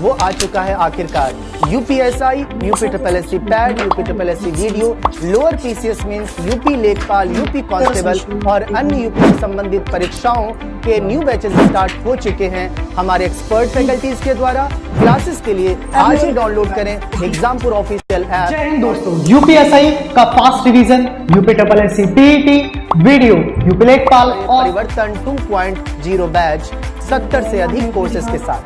वो आ चुका है आखिरकार। UPSI, UP triple SC pad, UP triple SC video, lower PCS means, UP लेखपाल, यूपी कांस्टेबल और अन्य यूपी से संबंधित परीक्षाओं के न्यू बैचेस स्टार्ट हो चुके हैं हमारे एक्सपर्ट फैकल्टीज के द्वारा। क्लासेस के लिए आज ही डाउनलोड करें एग्जामपुर ऑफिशियल ऐप। जय हिंद दोस्तों, यूपीएसआई का fast revision, UP triple SC PET, video, UP लेखपाल और परिवर्तन 2.0 बैच 70 से अधिक कोर्सेज के साथ।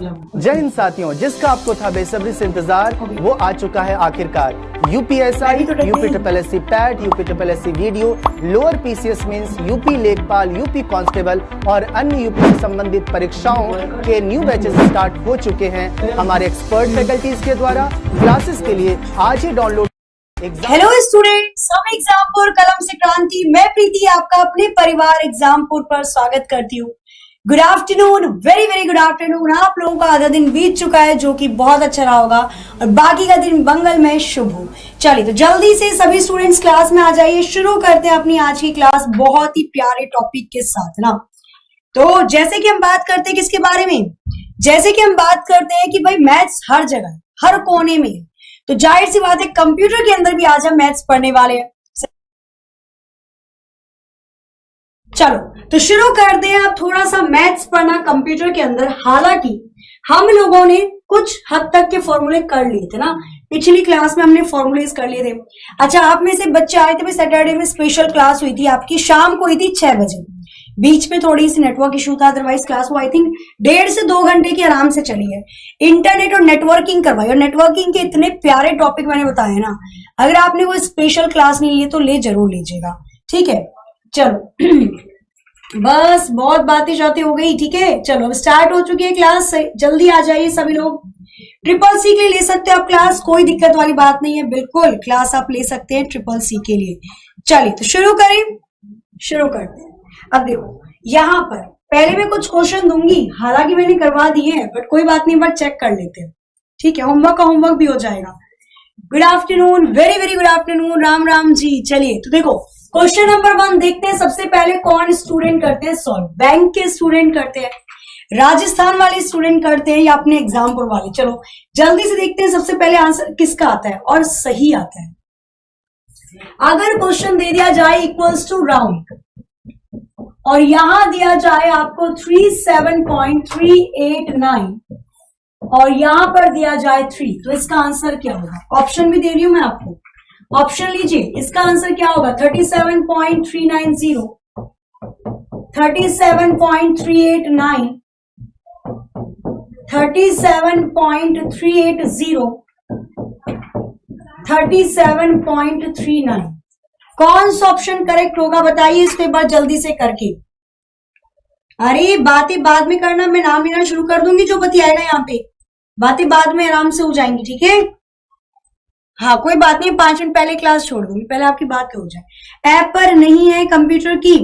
जय हिंद साथियों, जिसका आपको था बेसब्री से इंतजार, वो आ चुका है आखिरकार। UPSI, UP triple SC pad, UP triple SC video, lower PCS means, UP लेखपाल, यूपी कांस्टेबल और अन्य यूपी से संबंधित परीक्षाओं के न्यू बैचेस स्टार्ट हो चुके हैं हमारे एक्सपर्ट फैकल्टीज के द्वारा। क्लासेस के लिए आज ही डाउनलोड। हेलो स्टूडेंट्स, हम एग्जामपुर कलम से क्रांति, मैं प्रीति आपका अपने परिवार एग्जामपुर पर स्वागत करती हूँ। Good afternoon, very very good afternoon. आप लोगों का आधा दिन बीत चुका है जो कि बहुत अच्छा रहा होगा और बाकी का दिन मंगलमय शुभ हो। चलिए तो जल्दी से सभी स्टूडेंट्स क्लास में आ जाइए। शुरू करते हैं अपनी आज की क्लास बहुत ही प्यारे टॉपिक के साथ ना। तो जैसे कि हम बात करते हैं किसके बारे में, जैसे कि हम बात करते हैं कि भाई मैथ्स हर जगह हर कोने में, तो जाहिर सी बात है कंप्यूटर के अंदर भी आज हम मैथ्स पढ़ने वाले हैं। चलो तो शुरू करते हैं अब थोड़ा सा मैथ्स पढ़ना कंप्यूटर के अंदर। हालांकि हम लोगों ने कुछ हद तक के फॉर्मूले कर लिए थे ना, पिछली क्लास में हमने फॉर्मूलेज कर लिए थे। अच्छा, आप में से बच्चे आए थे, सैटरडे में स्पेशल क्लास हुई थी आपकी, शाम को हुई थी 6 बजे। बीच में थोड़ी सी नेटवर्क इशू था, अदरवाइज क्लास वो आई थिंक 1.5 से 2 घंटे की आराम से चली है। इंटरनेट और नेटवर्किंग करवाई, और नेटवर्किंग के इतने प्यारे टॉपिक मैंने बताए ना, अगर आपने वो स्पेशल क्लास नहीं ली तो ले जरूर लीजिएगा, ठीक है। चलो बस बहुत बातें शातें हो गई, ठीक है। चलो अब स्टार्ट हो चुकी है क्लास, जल्दी आ जाइए सभी लोग। ट्रिपल सी के लिए ले सकते हो आप क्लास, कोई दिक्कत वाली बात नहीं है, बिल्कुल क्लास आप ले सकते हैं ट्रिपल सी के लिए। चलिए तो शुरू करें, शुरू करते हैं। अब देखो यहाँ पर पहले मैं कुछ क्वेश्चन दूंगी, हालांकि मैंने करवा दिए हैं बट कोई बात नहीं, एक बार चेक कर लेते हैं, ठीक है। होमवर्क का होमवर्क भी हो जाएगा। Good afternoon, very very good afternoon, Ram Ram ji. चलिए तो देखो क्वेश्चन नंबर 1 देखते हैं। सबसे पहले कौन स्टूडेंट करते हैं सॉल्व, बैंक के स्टूडेंट करते हैं, राजस्थान वाले स्टूडेंट करते हैं या अपने एग्जामपुर वाले। चलो जल्दी से देखते हैं सबसे पहले आंसर किसका आता है और सही आता है। अगर क्वेश्चन दे दिया जाए इक्वल्स टू राउंड और यहां दिया जाए आपको 37.389 और यहां पर दिया जाए 3, तो इसका आंसर क्या होगा? ऑप्शन भी दे रही हूं मैं आपको, ऑप्शन लीजिए। इसका आंसर क्या होगा? 37.390, 37.389, 37.380, 37.39। कौन सा ऑप्शन करेक्ट होगा बताइए इसको एक बार जल्दी से करके। अरे बातें बाद में करना, मैं नाम लेना शुरू कर दूंगी, जो बतियाएगा यहाँ पे बातें बाद में आराम से हो जाएंगी, ठीक है। हाँ कोई बात नहीं, 5 मिनट पहले क्लास छोड़ दूंगी, पहले आपकी बात हो जाए। ऐप पर नहीं है कंप्यूटर की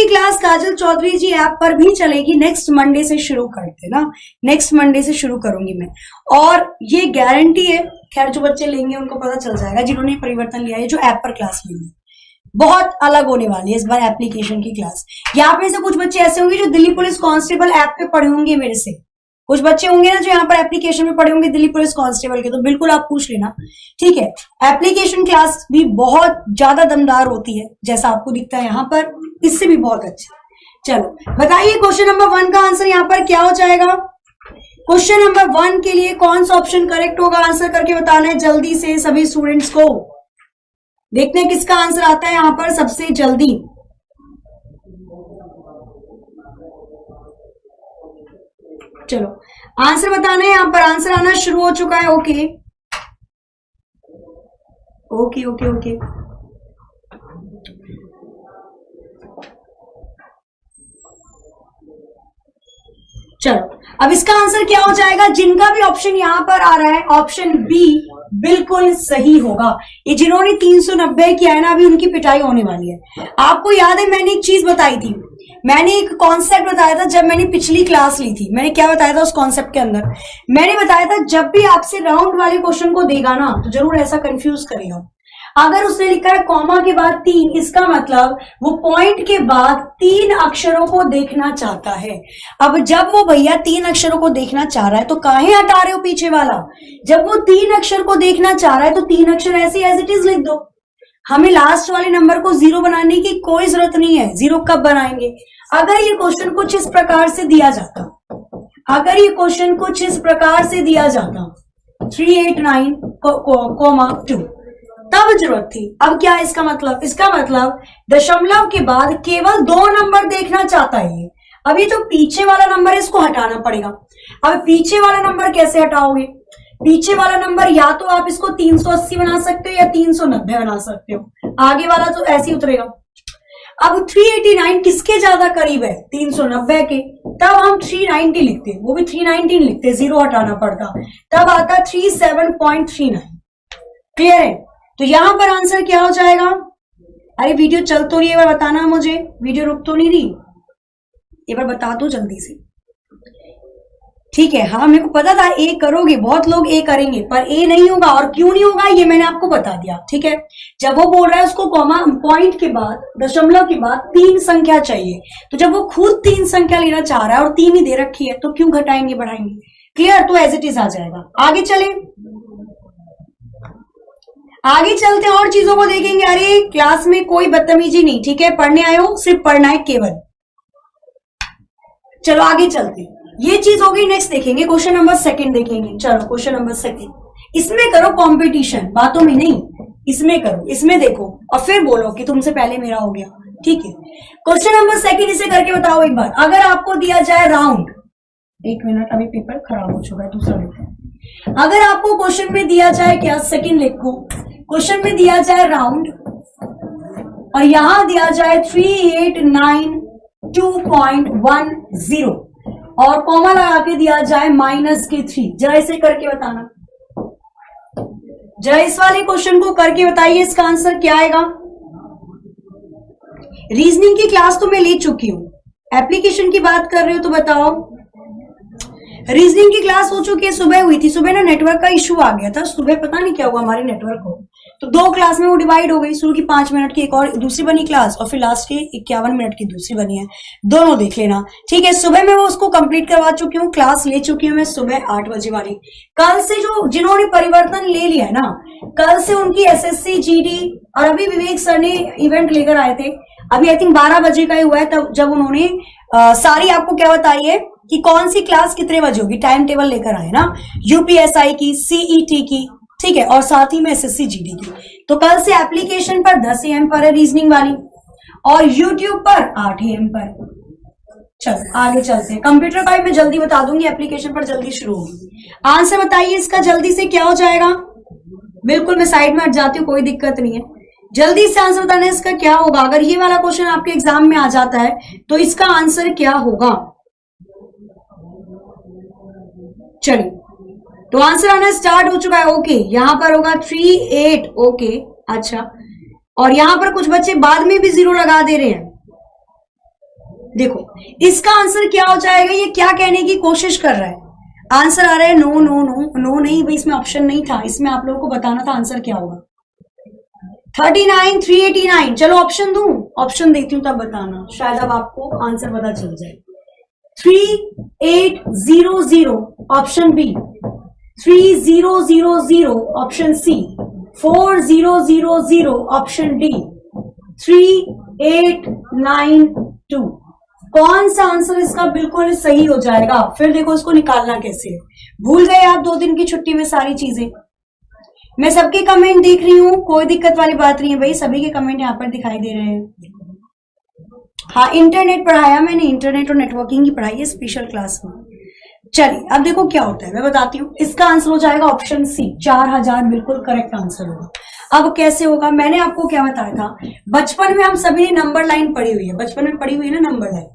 क्लास काजल चौधरी जी ऐप पर भी चलेगी, नेक्स्ट मंडे से शुरू करते ना, नेक्स्ट मंडे से शुरू करूंगी मैं, और ये गारंटी है। खैर जो बच्चे लेंगे उनको पता चल जाएगा, जिन्होंने परिवर्तन लिया है, जो ऐप पर क्लास लेंगे बहुत अलग होने वाली है इस बार एप्लीकेशन की क्लास। यहाँ पे से कुछ बच्चे ऐसे होंगे जो दिल्ली पुलिस कांस्टेबल ऐप पे पढ़े होंगे मेरे से, कुछ बच्चे होंगे ना जो यहाँ पर एप्लीकेशन में पढ़े होंगे दिल्ली पुलिस कांस्टेबल के, तो बिल्कुल आप पूछ लेना, ठीक है। एप्लीकेशन क्लास भी बहुत ज्यादा दमदार होती है, जैसा आपको दिखता है यहाँ पर, इससे भी बहुत अच्छा। चलो बताइए क्वेश्चन नंबर 1 का आंसर यहाँ पर क्या हो जाएगा। क्वेश्चन नंबर 1 के लिए कौन सा ऑप्शन करेक्ट होगा, आंसर करके बताना है जल्दी से सभी स्टूडेंट्स को। देखते हैं किसका आंसर आता है यहाँ पर सबसे जल्दी। चलो आंसर बताना है, यहाँ पर आंसर आना शुरू हो चुका है। ओके ओके ओके ओके, चलो अब इसका आंसर क्या हो जाएगा। जिनका भी ऑप्शन यहाँ पर आ रहा है ऑप्शन बी बिल्कुल सही होगा। ये जिन्होंने 390 किया है ना, अभी उनकी पिटाई होने वाली है। आपको याद है मैंने एक चीज बताई थी, मैंने एक कॉन्सेप्ट बताया था जब मैंने पिछली क्लास ली थी। मैंने क्या बताया था उस कॉन्सेप्ट के अंदर? मैंने बताया था जब भी आपसे राउंड वाले क्वेश्चन को देगा ना तो जरूर ऐसा कंफ्यूज करेगा। अगर उसने लिखा है कॉमा के बाद 3, इसका मतलब वो पॉइंट के बाद 3 अक्षरों को देखना चाहता है। अब जब वो भैया 3 अक्षरों को देखना चाह रहा है तो काहे हटा रहे हो पीछे वाला? जब वो 3 अक्षर को देखना चाह रहा है तो 3 अक्षर ऐसे एज इट इज लिख दो। हमें लास्ट वाले नंबर को 0 बनाने की कोई जरूरत नहीं है। 0 कब बनाएंगे? अगर ये क्वेश्चन कुछ इस प्रकार से दिया जाता, अगर ये क्वेश्चन कुछ इस प्रकार से दिया जाता 389,2 तब जरूरत थी। अब क्या है इसका मतलब? इसका मतलब दशमलव के बाद केवल 2 नंबर देखना चाहता है ये। अब ये जो पीछे वाला नंबर है इसको हटाना पड़ेगा। अब पीछे वाला नंबर कैसे हटाओगे? पीछे वाला नंबर या तो आप इसको 380 बना सकते हो या 390 बना सकते हो, आगे वाला तो ऐसे ही उतरेगा। अब 389 किसके ज्यादा करीब है? 390 के। तब हम 390 लिखते, वो भी 319 लिखते, 0 हटाना पड़ता, तब आता 37.39। क्लियर है? तो यहां पर आंसर क्या हो जाएगा? अरे वीडियो चल तो रही है, एक बार बताना मुझे, वीडियो रुक तो नहीं रही, एक बार बता दो जल्दी से। ठीक है, हाँ मेरे को पता था ए करोगे, बहुत लोग ए करेंगे, पर ए नहीं होगा। और क्यों नहीं होगा ये मैंने आपको बता दिया। ठीक है, जब वो बोल रहा है उसको कॉमा पॉइंट के बाद दशमलव के बाद 3 संख्या चाहिए, तो जब वो खुद 3 संख्या लेना चाह रहा है और 3 ही दे रखी है तो क्यों घटाएंगे बढ़ाएंगे? क्लियर? तो एज इट इज आ जाएगा। आगे चले, आगे चलते और चीजों को देखेंगे। अरे क्लास में कोई बदतमीजी नहीं, ठीक है? पढ़ने आए हो, सिर्फ पढ़ना है केवल। चलो आगे चलते, ये चीज होगी, नेक्स्ट देखेंगे क्वेश्चन नंबर 2 देखेंगे। चलो क्वेश्चन नंबर 2, इसमें करो कंपटीशन, बातों में नहीं, इसमें करो, इसमें देखो और फिर बोलो कि तुमसे पहले मेरा हो गया। ठीक है, क्वेश्चन नंबर 2 इसे करके बताओ एक बार। अगर आपको दिया जाए राउंड, 1 मिनट, अभी पेपर खराब हो चुका है, दूसरा लेते हैं। अगर आपको क्वेश्चन में दिया जाए, क्या सेकंड लिखो, क्वेश्चन में दिया जाए राउंड और यहां दिया जाए 389.2.10 और कॉमा लगा के दिया जाए -3, जरा इसे करके बताना, जरा इस वाले क्वेश्चन को करके बताइए इसका आंसर क्या आएगा। रीजनिंग की क्लास तो मैं ले चुकी हूं, एप्लीकेशन की बात कर रहे हो तो बताओ। रीजनिंग की क्लास हो चुकी है, सुबह हुई थी, सुबह ना नेटवर्क का इशू आ गया था, सुबह पता नहीं क्या हुआ हमारे नेटवर्क को, तो 2 क्लास में वो डिवाइड हो गई। शुरू की 5 मिनट की एक और दूसरी बनी क्लास और फिर लास्ट की 51 मिनट की दूसरी बनी है, दोनों देख लेना। ठीक है, सुबह में वो उसको कंप्लीट करवा चुकी हूँ, क्लास ले चुकी हूँ मैं सुबह 8 बजे वाली। कल से जो जिन्होंने परिवर्तन ले लिया है ना, कल से उनकी SSC GD और अभी विवेक सर ने इवेंट लेकर आए थे, अभी आई थिंक 12 बजे का ही हुआ है, तब जब उन्होंने सारी आपको क्या बताई है कि कौन सी क्लास कितने बजे होगी, टाइम टेबल लेकर आए ना, UPSI की, CET की, ठीक है, और साथ ही में SSC GD की। तो कल से एप्लीकेशन पर 10 AM पर है रीजनिंग वाली और YouTube पर 8 AM पर। चलो आगे चलते हैं, कंप्यूटर का भी मैं जल्दी बता दूंगी, एप्लीकेशन पर जल्दी शुरू होगी। आंसर बताइए इसका जल्दी से क्या हो जाएगा। बिल्कुल मैं साइड में हट जाती हूँ, कोई दिक्कत नहीं है, जल्दी से आंसर बताना इसका क्या होगा। अगर ये वाला क्वेश्चन आपके एग्जाम में आ जाता है तो इसका आंसर क्या होगा। चलिए, तो आंसर आना स्टार्ट हो चुका है। ओके, यहां पर होगा 38। ओके, अच्छा, और यहां पर कुछ बच्चे बाद में भी 0 लगा दे रहे हैं। देखो इसका आंसर क्या हो जाएगा, ये क्या कहने की कोशिश कर रहा है। आंसर आ रहा है नो नो नो नो, नहीं भाई, इसमें ऑप्शन नहीं था, इसमें आप लोगों को बताना था आंसर क्या होगा। 39, 389, चलो ऑप्शन दूं, ऑप्शन देती हूं तब बताना, शायद अब आपको आंसर पता चल जाए। 3800 option B, 3000 option C, 4000 option D, 3892। कौन सा आंसर इसका बिल्कुल सही हो जाएगा। फिर देखो इसको निकालना कैसे है, भूल गए आप 2 दिन की छुट्टी में सारी चीजें। मैं सबके कमेंट देख रही हूँ, कोई दिक्कत वाली बात नहीं है भाई, सभी के कमेंट यहाँ पर दिखाई दे रहे हैं। हाँ, इंटरनेट पढ़ाया मैंने, इंटरनेट और नेटवर्किंग की पढ़ाई है स्पेशल क्लास में। चलिए अब देखो क्या होता है, मैं बताती हूँ। इसका आंसर हो जाएगा ऑप्शन सी, 4000 बिल्कुल करेक्ट आंसर होगा। अब कैसे होगा, मैंने आपको क्या बताया था, बचपन में हम सभी ने नंबर लाइन पढ़ी हुई है, बचपन में पढ़ी हुई है ना नंबर लाइन,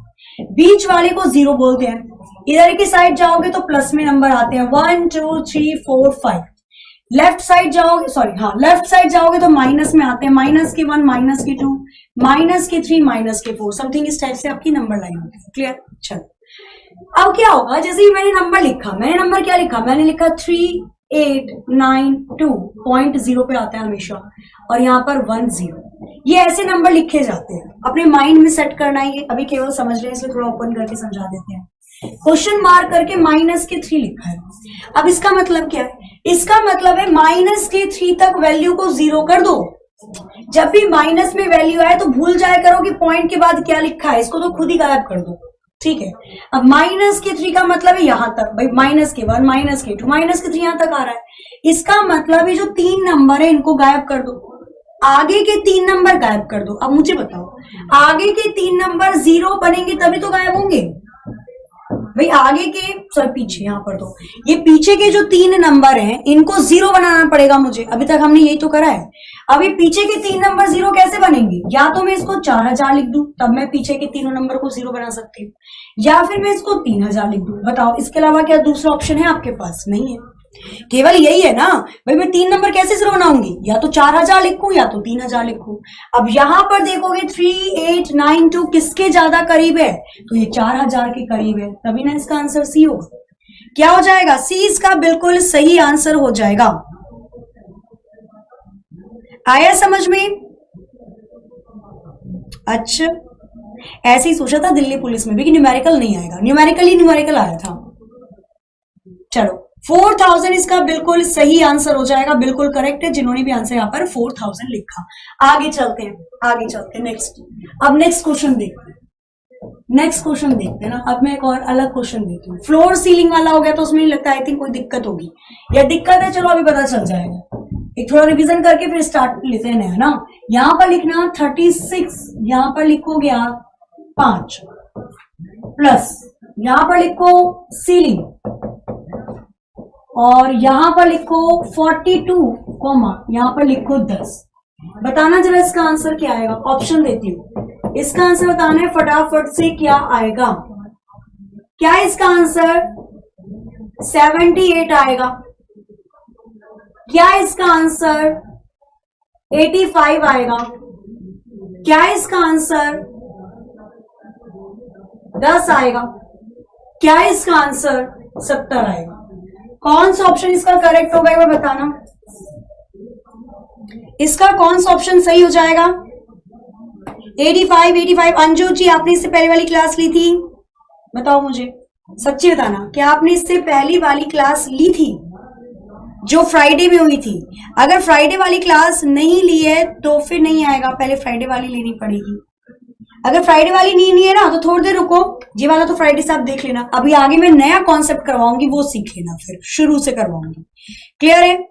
बीच वाले को 0 बोलते हैं, इधर की साइड जाओगे तो प्लस में नंबर आते हैं 1 2 3 4 5, लेफ्ट साइड जाओगे, सॉरी हाँ, लेफ्ट साइड जाओगे तो माइनस में आते हैं, -1 -2 -3 -4, समथिंग इस टाइप से आपकी नंबर लाइन होती है। क्लियर। चलो अब क्या होगा, जैसे ही मैंने नंबर लिखा, मैंने नंबर क्या लिखा, मैंने लिखा 6892.0 पे आता है हमेशा, और यहाँ पर 10। ये ऐसे नंबर लिखे जाते हैं, अपने माइंड में सेट करना है। ये अभी केवल समझ रहे हैं इसलिए थोड़ा ओपन करके समझा देते हैं। क्वेश्चन मार्क करके -3 लिखा है। अब इसका मतलब क्या है? इसका मतलब है -3 तक वैल्यू को 0 कर दो। जब भी माइनस में वैल्यू आए तो भूल जाया करो कि पॉइंट के बाद क्या लिखा है, इसको तो खुद ही गायब कर दो, ठीक है। अब -3 का मतलब है यहां तक, भाई -1, -2, -3 यहां तक आ रहा है। इसका मतलब है जो 3 नंबर है इनको गायब कर दो, आगे के 3 नंबर गायब कर दो। अब मुझे बताओ, आगे के 3 नंबर 0 बनेंगे तभी तो गायब होंगे भाई। आगे के पीछे, यहाँ पर तो ये पीछे के जो 3 नंबर हैं इनको 0 बनाना पड़ेगा मुझे। अभी तक हमने यही तो करा है। अभी पीछे के 3 नंबर 0 कैसे बनेंगे? या तो मैं इसको 4000 लिख दूं, तब मैं पीछे के 3 नंबर को 0 बना सकती हूँ, या फिर मैं इसको 3000 लिख दूं। बताओ इसके अलावा क्या दूसरा ऑप्शन है आपके पास? नहीं है, केवल यही है ना भाई। मैं 3 नंबर कैसे 0 बनाऊंगी? या तो 4000 लिखूं या तो 3000 लिखूं। अब यहां पर देखोगे 3892 किसके ज्यादा करीब है? तो ये 4000 के करीब है, तभी ना इसका आंसर सी होगा। क्या हो जाएगा? सी इसका बिल्कुल सही आंसर हो जाएगा। आया समझ में? अच्छा, ऐसे ही सोचा था दिल्ली पुलिस में भी कि न्यूमेरिकल नहीं आएगा, न्यूमेरिकल आया था। चलो 4000 इसका बिल्कुल सही आंसर हो जाएगा, बिल्कुल करेक्ट है जिन्होंने भी आंसर यहाँ पर 4000 लिखा। आगे चलते हैं नेक्स्ट। अब नेक्स्ट क्वेश्चन देखते हैं ना। अब मैं एक और अलग क्वेश्चन देती हूँ। फ्लोर सीलिंग वाला हो गया तो उसमें नहीं लगता आई थिंक कोई दिक्कत होगी, या दिक्कत है चलो अभी पता चल जाएगा। एक थोड़ा रिवीजन करके फिर स्टार्ट लेते हैं नया ना। यहाँ पर लिखना 36, यहाँ पर लिखोगे आप 5 प्लस, यहाँ पर लिखो सीलिंग, और यहां पर लिखो 42, यहां पर लिखो 10। बताना जरा इसका आंसर क्या आएगा। ऑप्शन देती हूं, इसका आंसर बताना है फटाफट से क्या आएगा। क्या इसका आंसर 78 आएगा? क्या इसका आंसर 85 आएगा? क्या इसका आंसर 10 आएगा? क्या इसका आंसर 70 आएगा? कौन सा ऑप्शन इसका करेक्ट होगा एक बार बताना। इसका कौन सा ऑप्शन सही हो जाएगा? 85। अंजू जी आपने इससे पहले वाली क्लास ली थी? बताओ मुझे, सच्ची बताना, क्या आपने इससे पहली वाली क्लास ली थी जो फ्राइडे में हुई थी? अगर फ्राइडे वाली क्लास नहीं ली है तो फिर नहीं आएगा, पहले फ्राइडे वाली लेनी पड़ेगी। अगर फ्राइडे वाली नहीं ली है ना तो थोड़ी देर रुको, ये वाला तो फ्राइडे से आप देख लेना। अभी आगे मैं नया कॉन्सेप्ट करवाऊंगी, वो सीख लेना, फिर शुरू से करवाऊंगी। क्लियर है?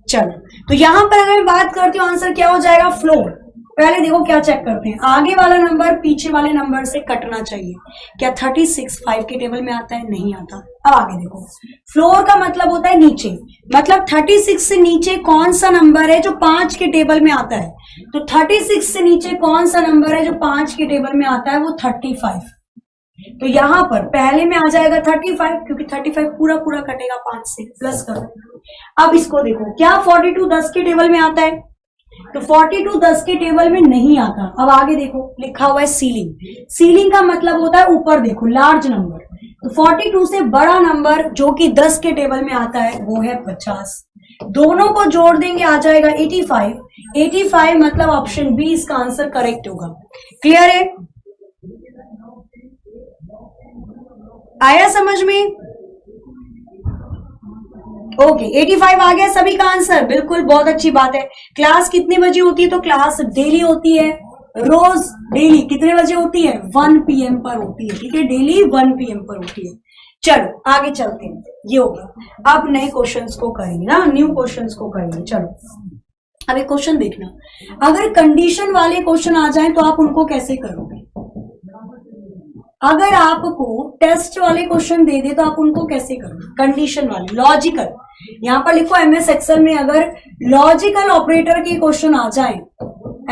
चलो, तो यहां पर अगर मैं बात करती हूँ आंसर क्या हो जाएगा? फ्लोर। पहले देखो क्या चेक करते हैं, आगे वाला नंबर पीछे वाले नंबर से कटना चाहिए। क्या 36 5 के टेबल में आता है? नहीं आता। अब आगे देखो, फ्लोर का मतलब होता है नीचे, मतलब 36 से नीचे कौन सा नंबर है जो 5 के टेबल में आता है? तो 36 से नीचे कौन सा नंबर है जो 5 के टेबल में आता है? वो 35। तो यहां पर पहले में आ जाएगा 35, क्योंकि 35 पूरा कटेगा 5 से, प्लस करो। अब इसको देखो, क्या 42 10 के टेबल में आता है? तो 42 10 के टेबल में नहीं आता। अब आगे देखो, लिखा हुआ है सीलिंग। सीलिंग का मतलब होता है ऊपर देखो, लार्ज नंबर। तो 42 से बड़ा नंबर जो कि 10 के टेबल में आता है वो है 50। दोनों को जोड़ देंगे आ जाएगा 85। 85 मतलब ऑप्शन बी इसका आंसर करेक्ट होगा। क्लियर है? आया समझ में? ओके, 85 आ गया सभी का आंसर। बिल्कुल, बहुत अच्छी बात है। क्लास कितने बजे होती है? तो क्लास डेली होती है, रोज डेली कितने बजे होती है? 1 PM पर होती है। ठीक है, डेली 1 PM पर होती है। चलो आगे चलते हैं, ये हो गया। अब नए क्वेश्चंस को करेंगे ना, न्यू क्वेश्चंस को करेंगे। चलो अब एक क्वेश्चन देखना, अगर कंडीशन वाले क्वेश्चन आ जाएं तो आप उनको कैसे करोगे? अगर आपको टेस्ट वाले क्वेश्चन दे दे तो आप उनको कैसे करोगे? कंडीशन वाले, लॉजिकल। यहां पर लिखो MS एक्सेल में अगर लॉजिकल ऑपरेटर के क्वेश्चन आ जाए,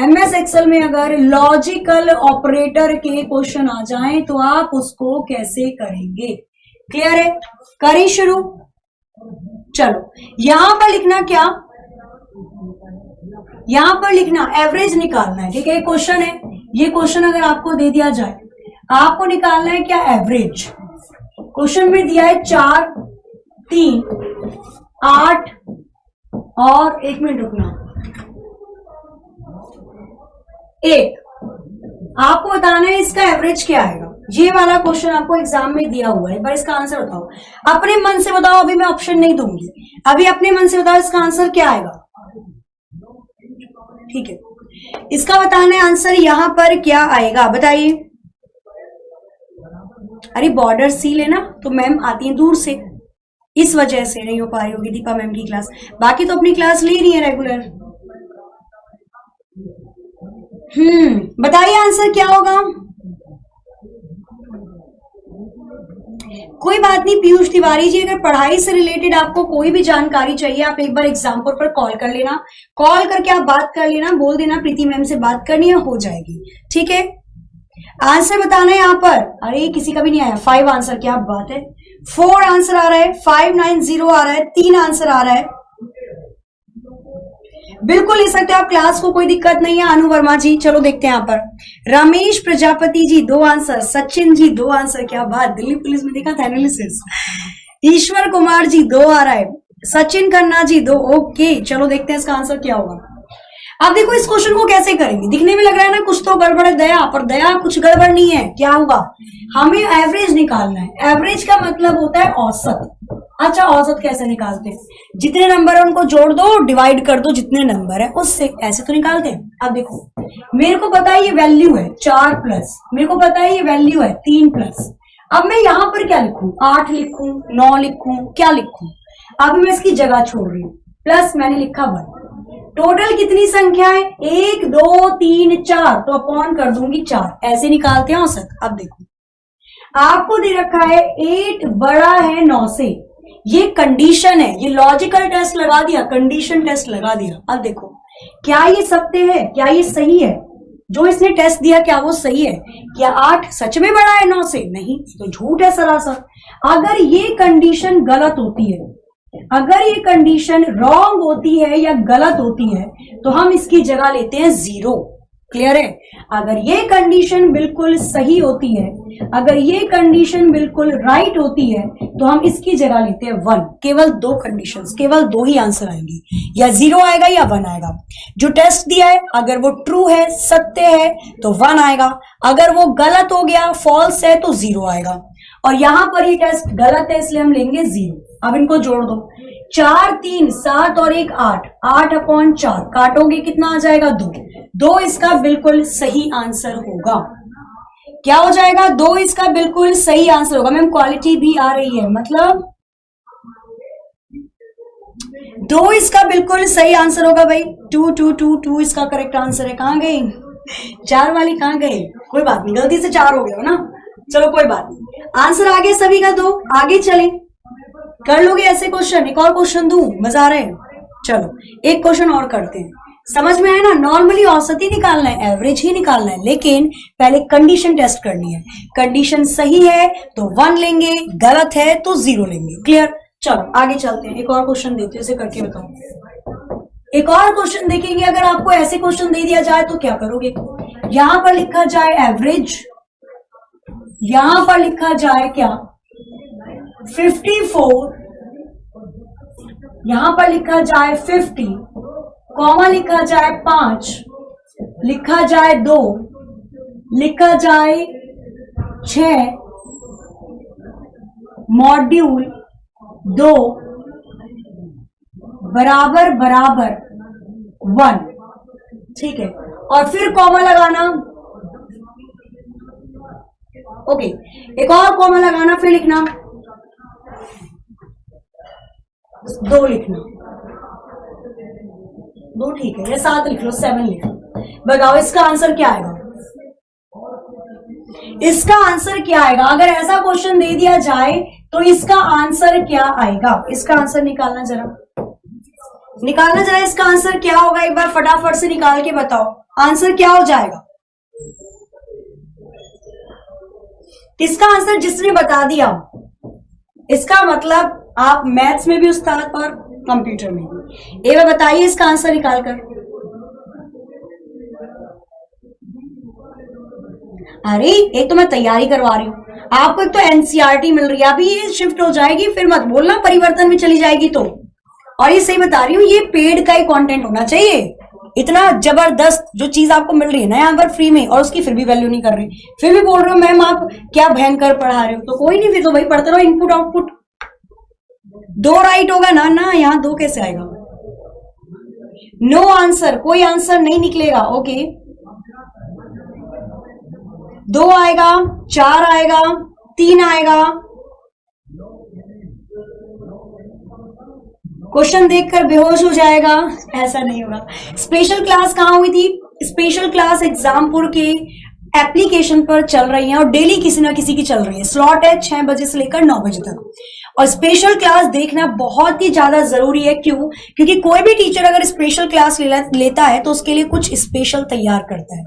MS एक्सेल में अगर लॉजिकल ऑपरेटर के क्वेश्चन आ जाए तो आप उसको कैसे करेंगे? क्लियर है? करें शुरू। चलो यहां पर लिखना क्या, यहां पर लिखना एवरेज निकालना है। ठीक है, क्वेश्चन है, ये क्वेश्चन अगर आपको दे दिया जाए, आपको निकालना है क्या? एवरेज। क्वेश्चन में दिया है 4 3 8 और 1 मिनट रुकना 8। आपको बताना है इसका एवरेज क्या आएगा। ये वाला क्वेश्चन आपको एग्जाम में दिया हुआ है, एक बार इसका आंसर बताओ, अपने मन से बताओ, अभी मैं ऑप्शन नहीं दूंगी, अभी अपने मन से बताओ इसका आंसर क्या आएगा। ठीक है, इसका बताना है आंसर यहां पर क्या आएगा, बताइए। अरे बॉर्डर सी लेना तो मैम आती है दूर से, इस वजह से नहीं हो पा रही होगी दीपा मैम की क्लास, बाकी तो अपनी क्लास ले रही है रेगुलर। बताइए आंसर क्या होगा। कोई बात नहीं पीयूष तिवारी जी, अगर पढ़ाई से रिलेटेड आपको कोई भी जानकारी चाहिए आप एक बार एग्जाम्पल पर कॉल कर लेना, कॉल करके आप बात कर लेना, बोल देना प्रीति मैम से बात करनी है, हो जाएगी। ठीक है, आंसर बताना है यहाँ पर। अरे किसी का भी नहीं आया 5 आंसर, क्या बात है। 4 आंसर आ रहा है, 590 आ रहा है, 3 आंसर आ रहा है। बिल्कुल ले सकते हैं आप क्लास को, कोई दिक्कत नहीं है। अनु वर्मा जी, चलो देखते हैं यहाँ पर। रमेश प्रजापति जी 2 आंसर, सचिन जी 2 आंसर, क्या बात, दिल्ली पुलिस में देखा था एनालिसिस। ईश्वर कुमार जी 2 आ रहा है, सचिन खन्ना जी 2। ओके चलो देखते हैं इसका आंसर क्या होगा। अब देखो इस क्वेश्चन को कैसे करेंगे, दिखने में लग रहा है ना कुछ तो गड़बड़ है दया, पर दया कुछ गड़बड़ नहीं है। क्या होगा, हमें एवरेज निकालना है। एवरेज का मतलब होता है औसत। अच्छा औसत कैसे निकालते हैं, जितने नंबर है उनको जोड़ दो, डिवाइड कर दो जितने नंबर है उससे, ऐसे तो निकालते हैं। अब देखो मेरे को पता है ये वैल्यू है 4 प्लस, मेरे को पता है ये वैल्यू है 3 प्लस। अब मैं यहां पर क्या लिखूं, 8 लिखूं, 9 लिखूं, क्या लिखूं। अभी मैं इसकी जगह छोड़ रही हूं, प्लस मैंने लिखा 1। टोटल कितनी संख्या है, 1 2 3 4, तो अपॉन कर दूंगी 4, ऐसे निकालते हैं औसत। अब देखो आपको दे रखा है 8 बड़ा है 9 से, ये कंडीशन है, ये लॉजिकल टेस्ट लगा दिया, कंडीशन टेस्ट लगा दिया। अब देखो क्या ये सत्य है, क्या ये सही है, जो इसने टेस्ट दिया क्या वो सही है, क्या 8 सच में बड़ा है 9 से, नहीं तो झूठ है सरासर। अगर ये कंडीशन गलत होती है, अगर ये कंडीशन रॉन्ग होती है या गलत होती है तो हम इसकी जगह लेते हैं 0। क्लियर है। अगर ये कंडीशन बिल्कुल सही होती है, अगर ये कंडीशन बिल्कुल राइट होती है तो हम इसकी जगह लेते हैं 1। केवल 2 कंडीशंस, केवल 2 ही आंसर आएंगे, या 0 आएगा या 1 आएगा। जो टेस्ट दिया है अगर वो ट्रू है, सत्य है तो 1 आएगा, अगर वो गलत हो गया, फॉल्स है तो 0 आएगा। और यहां पर ये टेस्ट गलत है इसलिए हम लेंगे 0। अब इनको जोड़ दो, 4 3 7 और 1 8, 8/4 काटोगे कितना आ जाएगा 2 इसका बिल्कुल सही आंसर होगा। क्या हो जाएगा, 2 इसका बिल्कुल सही आंसर होगा। मैम क्वालिटी भी आ रही है, मतलब 2 इसका बिल्कुल सही आंसर होगा भाई। 2 2 2 2 इसका करेक्ट आंसर है। कहां गई 4 वाली, कहां गई, कोई बात नहीं, गलती से 4 हो गया ना, चलो कोई बात नहीं। आंसर आ गया सभी का 2, आगे चले, कर लोगे ऐसे क्वेश्चन। एक और क्वेश्चन दूं, मजा आ रहा है, चलो एक क्वेश्चन और करते हैं। समझ में आया ना, नॉर्मली औसत ही निकालना है, एवरेज ही निकालना है, लेकिन पहले कंडीशन टेस्ट करनी है। कंडीशन सही है तो 1 लेंगे, गलत है तो 0 लेंगे। क्लियर, चलो आगे चलते हैं। एक और क्वेश्चन देते हैं, इसे करके बताओ। एक और क्वेश्चन देखेंगे, अगर आपको ऐसे क्वेश्चन दे दिया जाए तो क्या करोगे। यहां पर लिखा जाए एवरेज, यहां पर लिखा जाए क्या 54, यहां पर लिखा जाए 50, कॉमा लिखा जाए 5, लिखा जाए 2, लिखा जाए 6, मॉड्यूल 2 बराबर बराबर 1। ठीक है, और फिर कॉमा लगाना, ओके, एक और कॉमा लगाना, फिर लिखना 2 लिखना, 2 ठीक है, या 7 लिख लो, 7 लिख लो। बताओ इसका आंसर क्या आएगा, इसका आंसर क्या आएगा। अगर ऐसा क्वेश्चन दे दिया जाए तो इसका आंसर क्या आएगा, इसका आंसर निकालना जरा, निकालना जरा, इसका आंसर क्या होगा, एक बार फटाफट से निकाल के बताओ आंसर क्या हो जाएगा। इसका आंसर जिसने बता दिया, इसका मतलब आप मैथ्स में भी उस्ताद और कंप्यूटर में भी। एक बार बताइए इसका आंसर निकाल कर। अरे एक तो मैं तैयारी करवा रही हूं आपको, एक तो एनसीईआरटी मिल रही है, अभी ये शिफ्ट हो जाएगी, फिर मत बोलना परिवर्तन में चली जाएगी तो और ये सही बता रही हूँ, ये पेड का ही कंटेंट होना चाहिए। इतना जबरदस्त जो चीज आपको मिल रही है ना यहाँ पर फ्री में, और उसकी फिर भी वैल्यू नहीं कर रही, फिर भी बोल रहे हो मैम आप क्या भयंकर पढ़ा रहे हो। तो कोई नहीं, फिर तो भाई पढ़ते रहो, इनपुट आउटपुट। 2 राइट होगा ना, ना यहाँ 2 कैसे आएगा? नो आंसर, कोई आंसर नहीं निकलेगा। ओके, 2 आएगा, 4 आएगा, 3 आएगा। क्वेश्चन देखकर बेहोश हो जाएगा, ऐसा नहीं होगा। स्पेशल क्लास कहाँ हुई थी? स्पेशल क्लास एग्जामपुर के एप्लीकेशन पर चल रही है और डेली किसी ना किसी की चल रही है। स्लॉट है 6 बजे से लेकर 9 बजे तक। और स्पेशल क्लास देखना बहुत ही ज्यादा जरूरी है। क्यों? क्योंकि कोई भी टीचर अगर स्पेशल क्लास लेता है तो उसके लिए कुछ स्पेशल तैयार करता है,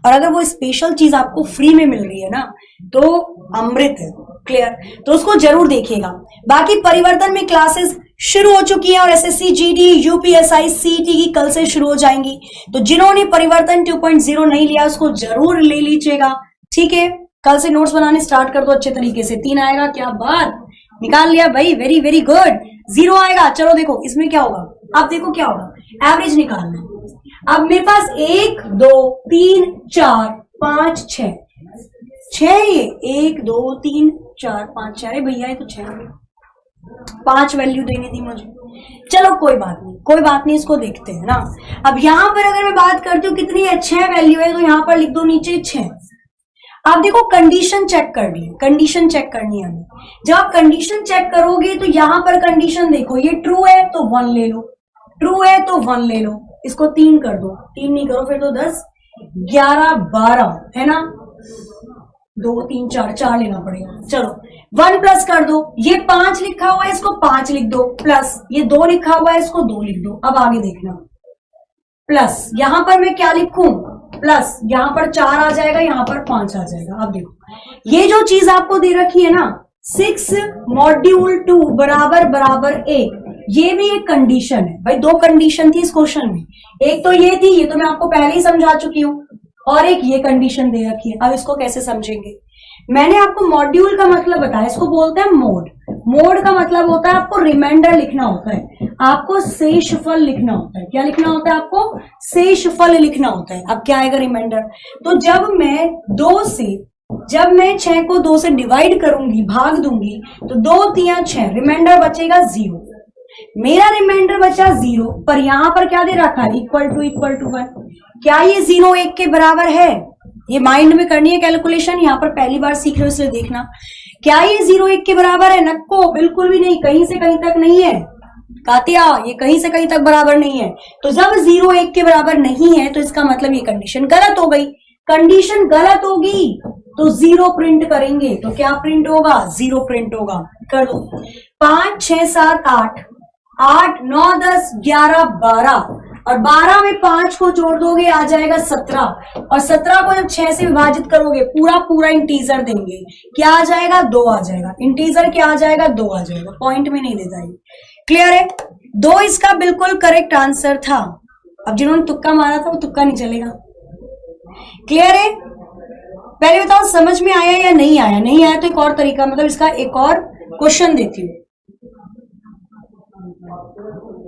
और अगर वो स्पेशल चीज आपको फ्री में मिल रही है ना तो अमृत है। क्लियर? तो उसको जरूर देखिएगा। बाकी परिवर्तन में क्लासेस शुरू हो चुकी है और एसएससी जीडी यूपीएसआई सीईटी की कल से शुरू हो जाएंगी। तो जिन्होंने परिवर्तन 2.0 नहीं लिया उसको जरूर ले लीजिएगा। ठीक है, कल से नोट्स बनाने स्टार्ट कर दो अच्छे तरीके से। 3 आएगा, क्या बात, निकाल लिया भाई, वेरी वेरी गुड। 0 आएगा, चलो देखो इसमें क्या होगा। अब देखो क्या होगा, एवरेज निकालना है। अब मेरे पास 1 2 3 4 5 6 ये 1 2 3 4 5 6। अरे भैया ये तो 6 5 वैल्यू देनी थी मुझे। चलो कोई बात नहीं, कोई बात नहीं, इसको देखते हैं ना। अब यहां पर अगर मैं बात करती हूँ कितनी है, 6 वैल्यू है, तो यहां पर लिख दो नीचे 6। आप देखो कंडीशन चेक करनी है, कंडीशन चेक करनी है हमें। जब आप कंडीशन चेक करोगे तो यहां पर कंडीशन देखो, ये ट्रू है तो 1 ले लो, ट्रू है तो 1 ले लो, इसको 3 कर दो, 3 नहीं करो फिर तो 10 11 12 है ना, 2 3 4 लेना पड़ेगा। चलो 1 प्लस कर दो, ये 5 लिखा हुआ है इसको 5 लिख दो, प्लस ये 2 लिखा हुआ है इसको 2 लिख दो। अब आगे देखना, प्लस यहां पर मैं क्या लिखूं, प्लस यहां पर 4 आ जाएगा, यहां पर 5 आ जाएगा। अब देखो ये जो चीज आपको दे रखी है ना 6 मॉड्यूल 2 बराबर बराबर 1, ये भी एक कंडीशन है भाई। 2 कंडीशन थी इस क्वेश्चन में, एक तो ये थी, ये तो मैं आपको पहले ही समझा चुकी हूं, और एक ये कंडीशन दे रखी है। अब इसको कैसे समझेंगे? मैंने आपको मॉड्यूल का मतलब बताया, इसको बोलते हैं मोड। मोड का मतलब होता है आपको रिमाइंडर लिखना होता है, आपको शेषफल लिखना होता है। क्या लिखना होता है आपको? शेषफल लिखना होता है। अब क्या आएगा रिमाइंडर? तो जब मैं 6 को 2 से डिवाइड करूंगी, भाग दूंगी, तो 2 3 6, रिमाइंडर बचेगा 0। मेरा रिमाइंडर बचा 0, पर यहां पर क्या दे रखा है, इक्वल टू 1। क्या ये 0 1 के बराबर है? ये माइंड में करनी है कैलकुलेशन, यहां पर पहली बार सीख रहे हो इसलिए देखना। क्या ये 0 1 के बराबर है? नक्को, बिल्कुल भी नहीं, कहीं से कहीं तक नहीं है। कातिया, ये कहीं से कहीं तक बराबर नहीं है। तो जब 0 1 के बराबर नहीं है तो इसका मतलब ये कंडीशन गलत हो गई। कंडीशन गलत होगी तो 0 प्रिंट करेंगे, तो क्या प्रिंट होगा? 0 प्रिंट होगा। कर दो, 5 6 7 8 8 9 10 11 12, और 12 में 5 को जोड़ दोगे आ जाएगा 17, और 17 को जब 6 से विभाजित करोगे पूरा इंटीजर देंगे, क्या आ जाएगा? 2 आ जाएगा। इंटीजर क्या आ जाएगा? 2 आ जाएगा, पॉइंट में नहीं दे जाएगी। क्लियर है? 2 इसका बिल्कुल करेक्ट आंसर था। अब जिन्होंने तुक्का मारा था वो तुक्का नहीं चलेगा। क्लियर है? पहले बताओ समझ में आया या नहीं आया? नहीं आया तो एक और तरीका, मतलब इसका एक और क्वेश्चन देती हूँ।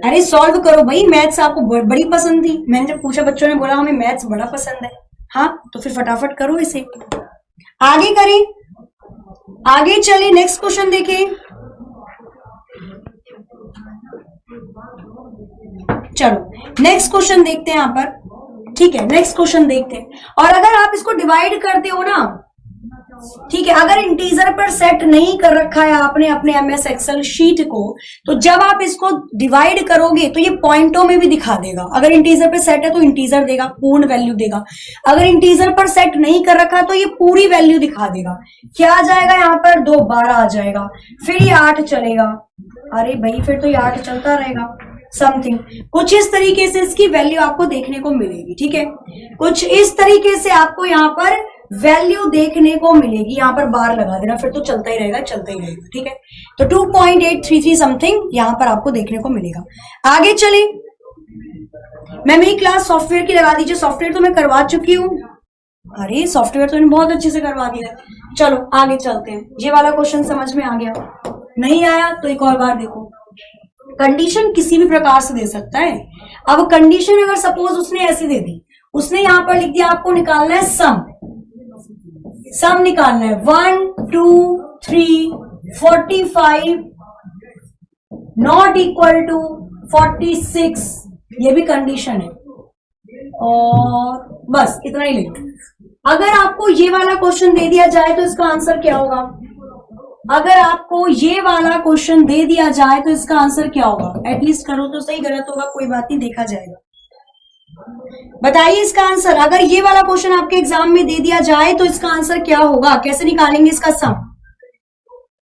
अरे सॉल्व करो भाई, मैथ्स आपको बड़ी पसंद थी। मैंने जब पूछा बच्चों ने बोला हमें मैथ्स बड़ा पसंद है। हाँ तो फिर फटाफट करो इसे, आगे करें, आगे चले, नेक्स्ट क्वेश्चन देखें। चलो नेक्स्ट क्वेश्चन देखते हैं यहां पर। ठीक है, नेक्स्ट क्वेश्चन देखते हैं। और अगर आप इसको डिवाइड करते हो ना, ठीक है, अगर इंटीजर पर सेट नहीं कर रखा है आपने अपने एमएस एक्सेल शीट को, तो जब आप इसको डिवाइड करोगे तो ये पॉइंटों में भी दिखा देगा। अगर इंटीजर पर सेट है तो इंटीजर देगा, पूर्ण वैल्यू देगा। अगर इंटीजर पर सेट नहीं कर रखा तो ये पूरी वैल्यू दिखा देगा। क्या आ जाएगा यहाँ पर? 2 12 आ जाएगा, फिर ये 8 चलेगा। अरे भाई फिर तो ये 8 चलता रहेगा समथिंग। कुछ इस तरीके से इसकी वैल्यू आपको देखने को मिलेगी। ठीक है, कुछ इस तरीके से आपको यहाँ पर वैल्यू देखने को मिलेगी। यहां पर बार लगा देना, फिर तो चलता ही रहेगा, चलता ही रहेगा। ठीक है, तो 2.833 समथिंग यहां पर आपको देखने को मिलेगा। आगे चले, मैं मेरी क्लास सॉफ्टवेयर की लगा दीजिए। सॉफ्टवेयर तो मैं करवा चुकी हूं। अरे सॉफ्टवेयर तो मैंने बहुत अच्छे से करवा दिया। चलो आगे चलते हैं। ये वाला क्वेश्चन समझ में आ गया? नहीं आया तो एक और बार देखो। कंडीशन किसी भी प्रकार से दे सकता है। अब कंडीशन अगर सपोज उसने ऐसी दे दी, उसने यहां पर लिख दिया आपको निकालना है सम निकालना है 1 2 3 45 नॉट इक्वल टू 46, ये भी कंडीशन है। और बस इतना ही लिख। अगर आपको ये वाला क्वेश्चन दे दिया जाए तो इसका आंसर क्या होगा? अगर आपको ये वाला क्वेश्चन दे दिया जाए तो इसका आंसर क्या होगा? एटलीस्ट करो तो सही, गलत होगा कोई बात नहीं, देखा जाएगा। बताइए इसका आंसर। अगर ये वाला क्वेश्चन आपके एग्जाम में दे दिया जाए तो इसका आंसर क्या होगा? कैसे निकालेंगे इसका सम?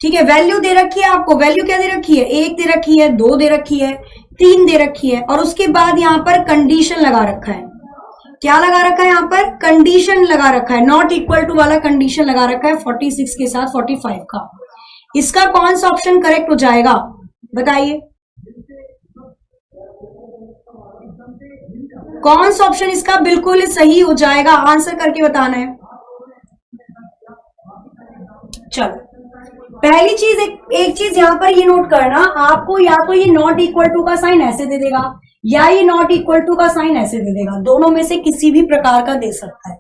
ठीक है, वैल्यू दे रखी है आपको। वैल्यू क्या दे रखी है? 1 दे रखी है, 2 दे रखी है, 3 दे रखी है, और उसके बाद यहाँ पर कंडीशन लगा रखा है। क्या लगा रखा है? यहाँ पर कंडीशन लगा रखा है, नॉट इक्वल टू वाला कंडीशन लगा रखा है 46 के साथ 45 का। इसका कौन सा ऑप्शन करेक्ट हो जाएगा बताइए? कौन सा ऑप्शन इसका बिल्कुल सही हो जाएगा? आंसर करके बताना है। चलो, पहली चीज एक चीज यहां पर ये नोट करना, आपको या तो ये नॉट इक्वल टू का साइन ऐसे दे देगा या ये नॉट इक्वल टू का साइन ऐसे दे देगा, दोनों में से किसी भी प्रकार का दे सकता है।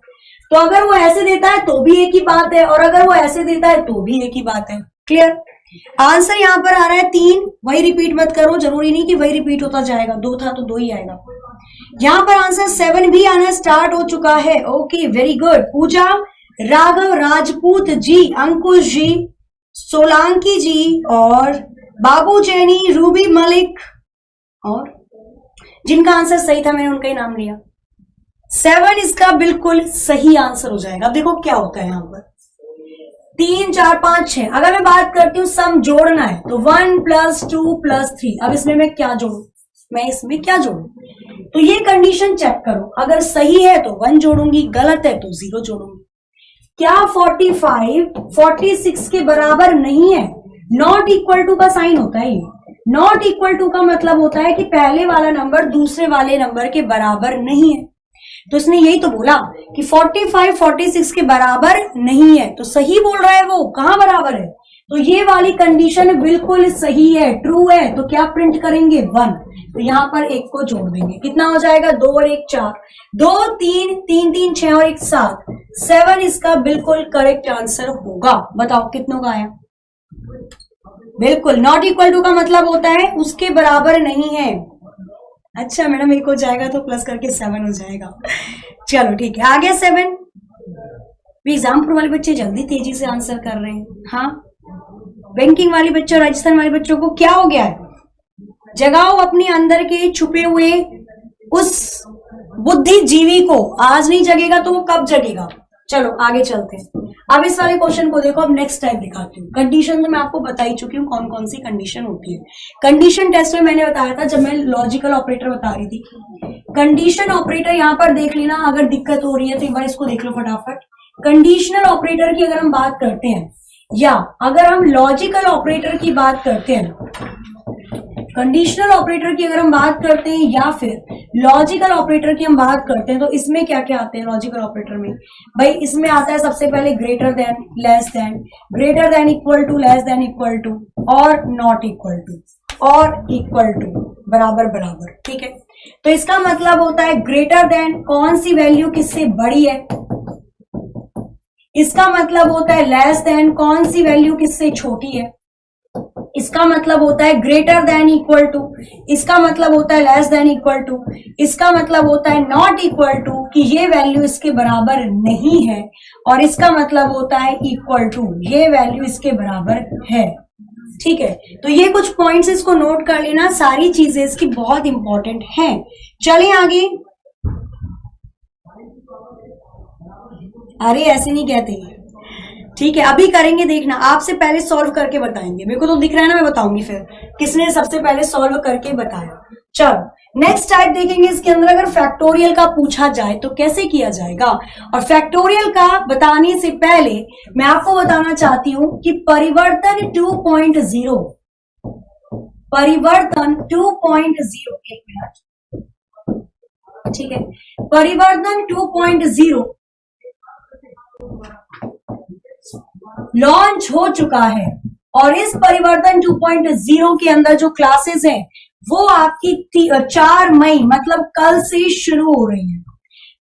तो अगर वो ऐसे देता है तो भी एक ही बात है, और अगर वो ऐसे देता है तो भी एक ही बात है। क्लियर? आंसर यहां पर आ रहा है 3, वही रिपीट मत करो, जरूरी नहीं कि वही रिपीट होता जाएगा, 2 था तो 2 ही आएगा। यहां पर आंसर 7 भी आना स्टार्ट हो चुका है। Okay, very good. Puja, Raghav, Rajput ji, Ankush ji, Solanki ji, और बाबू जैनी, रूबी मलिक, और जिनका आंसर सही था मैंने उनका ही नाम लिया। 7 इसका बिल्कुल सही आंसर हो जाएगा। अब देखो क्या होता है यहां पर 3 4 5 6। अगर मैं बात करती हूँ सम जोड़ना है तो 1 + 2 + 3। अब इसमें मैं क्या जोड़ू? तो ये कंडीशन चेक करो, अगर सही है तो 1 जोड़ूंगी, गलत है तो 0 जोड़ूंगी। क्या 45 46 के बराबर नहीं है? नॉट इक्वल टू का साइन होता है ये। नॉट इक्वल टू का मतलब होता है कि पहले वाला नंबर दूसरे वाले नंबर के बराबर नहीं है। तो इसने यही तो बोला कि 45 46 के बराबर नहीं है, तो सही बोल रहा है वो। कहां बराबर है? तो ये वाली कंडीशन बिल्कुल सही है, ट्रू है। तो क्या प्रिंट करेंगे? 1। तो यहां पर 1 को जोड़ देंगे, कितना हो जाएगा? 2 और 1 4, 2 3 3 3 6 और 1 7। 7 इसका बिल्कुल करेक्ट आंसर होगा। बताओ कितनों का आया? बिल्कुल। नॉट इक्वल टू का मतलब होता है उसके बराबर नहीं है। अच्छा मैडम 1 हो जाएगा तो प्लस करके 7 हो जाएगा। चलो ठीक है, आ गया 7। एग्जामपुर वाले बच्चे जल्दी तेजी से आंसर कर रहे हैं। हाँ, बैंकिंग वाले बच्चों, राजस्थान वाले बच्चों को क्या हो गया है? जगाओ अपने अंदर के छुपे हुए उस बुद्धिजीवी को। आज नहीं जगेगा तो वो कब जगेगा? चलो आगे चलते हैं। अब इस वाले क्वेश्चन को देखो। अब नेक्स्ट टाइप दिखाती हूँ। कंडीशन तो मैं आपको बता ही चुकी हूँ कौन कौन सी कंडीशन होती है। कंडीशन टेस्ट में मैंने बताया था जब मैं लॉजिकल ऑपरेटर बता रही थी। कंडीशन ऑपरेटर यहाँ पर देख लेना, अगर दिक्कत हो रही है तो एक बार इसको देख लो फटाफट। कंडीशनल ऑपरेटर की अगर हम बात करते हैं या अगर हम लॉजिकल ऑपरेटर की बात करते हैं, कंडीशनल ऑपरेटर की अगर हम बात करते हैं या फिर लॉजिकल ऑपरेटर की हम बात करते हैं, तो इसमें क्या क्या आते हैं लॉजिकल ऑपरेटर में? भाई इसमें आता है सबसे पहले greater than, less than, greater than equal to, less than equal to, और नॉट इक्वल टू, और इक्वल टू, बराबर बराबर। ठीक है, तो इसका मतलब होता है ग्रेटर देन कौन सी वैल्यू किससे बड़ी है, इसका मतलब होता है लेस देन कौन सी वैल्यू किससे छोटी है, इसका मतलब होता है ग्रेटर देन इक्वल टू, इसका मतलब होता है लेस देन इक्वल टू, इसका मतलब होता है नॉट इक्वल टू कि ये वैल्यू इसके बराबर नहीं है, और इसका मतलब होता है इक्वल टू ये वैल्यू इसके बराबर है। ठीक है, तो ये कुछ पॉइंट्स इसको नोट कर लेना, सारी चीजें इसकी बहुत इंपॉर्टेंट हैं। चलें आगे। अरे ऐसे नहीं कहते, ठीक है अभी करेंगे, देखना आपसे पहले सॉल्व करके बताएंगे। मेरे को तो दिख रहा है ना, मैं बताऊंगी फिर किसने सबसे पहले सॉल्व करके बताया। चलो नेक्स्ट टाइप देखेंगे। इसके अंदर अगर फैक्टोरियल का पूछा जाए तो कैसे किया जाएगा, और फैक्टोरियल का बताने से पहले मैं आपको बताना चाहती हूं कि परिवर्तन 2.0, परिवर्तन 2.0, एक मिनट, ठीक है, परिवर्तन 2.0 लॉन्च हो चुका है। और इस परिवर्तन 2.0 के अंदर जो क्लासेस हैं वो आपकी 4 मई मतलब कल से शुरू हो रही है।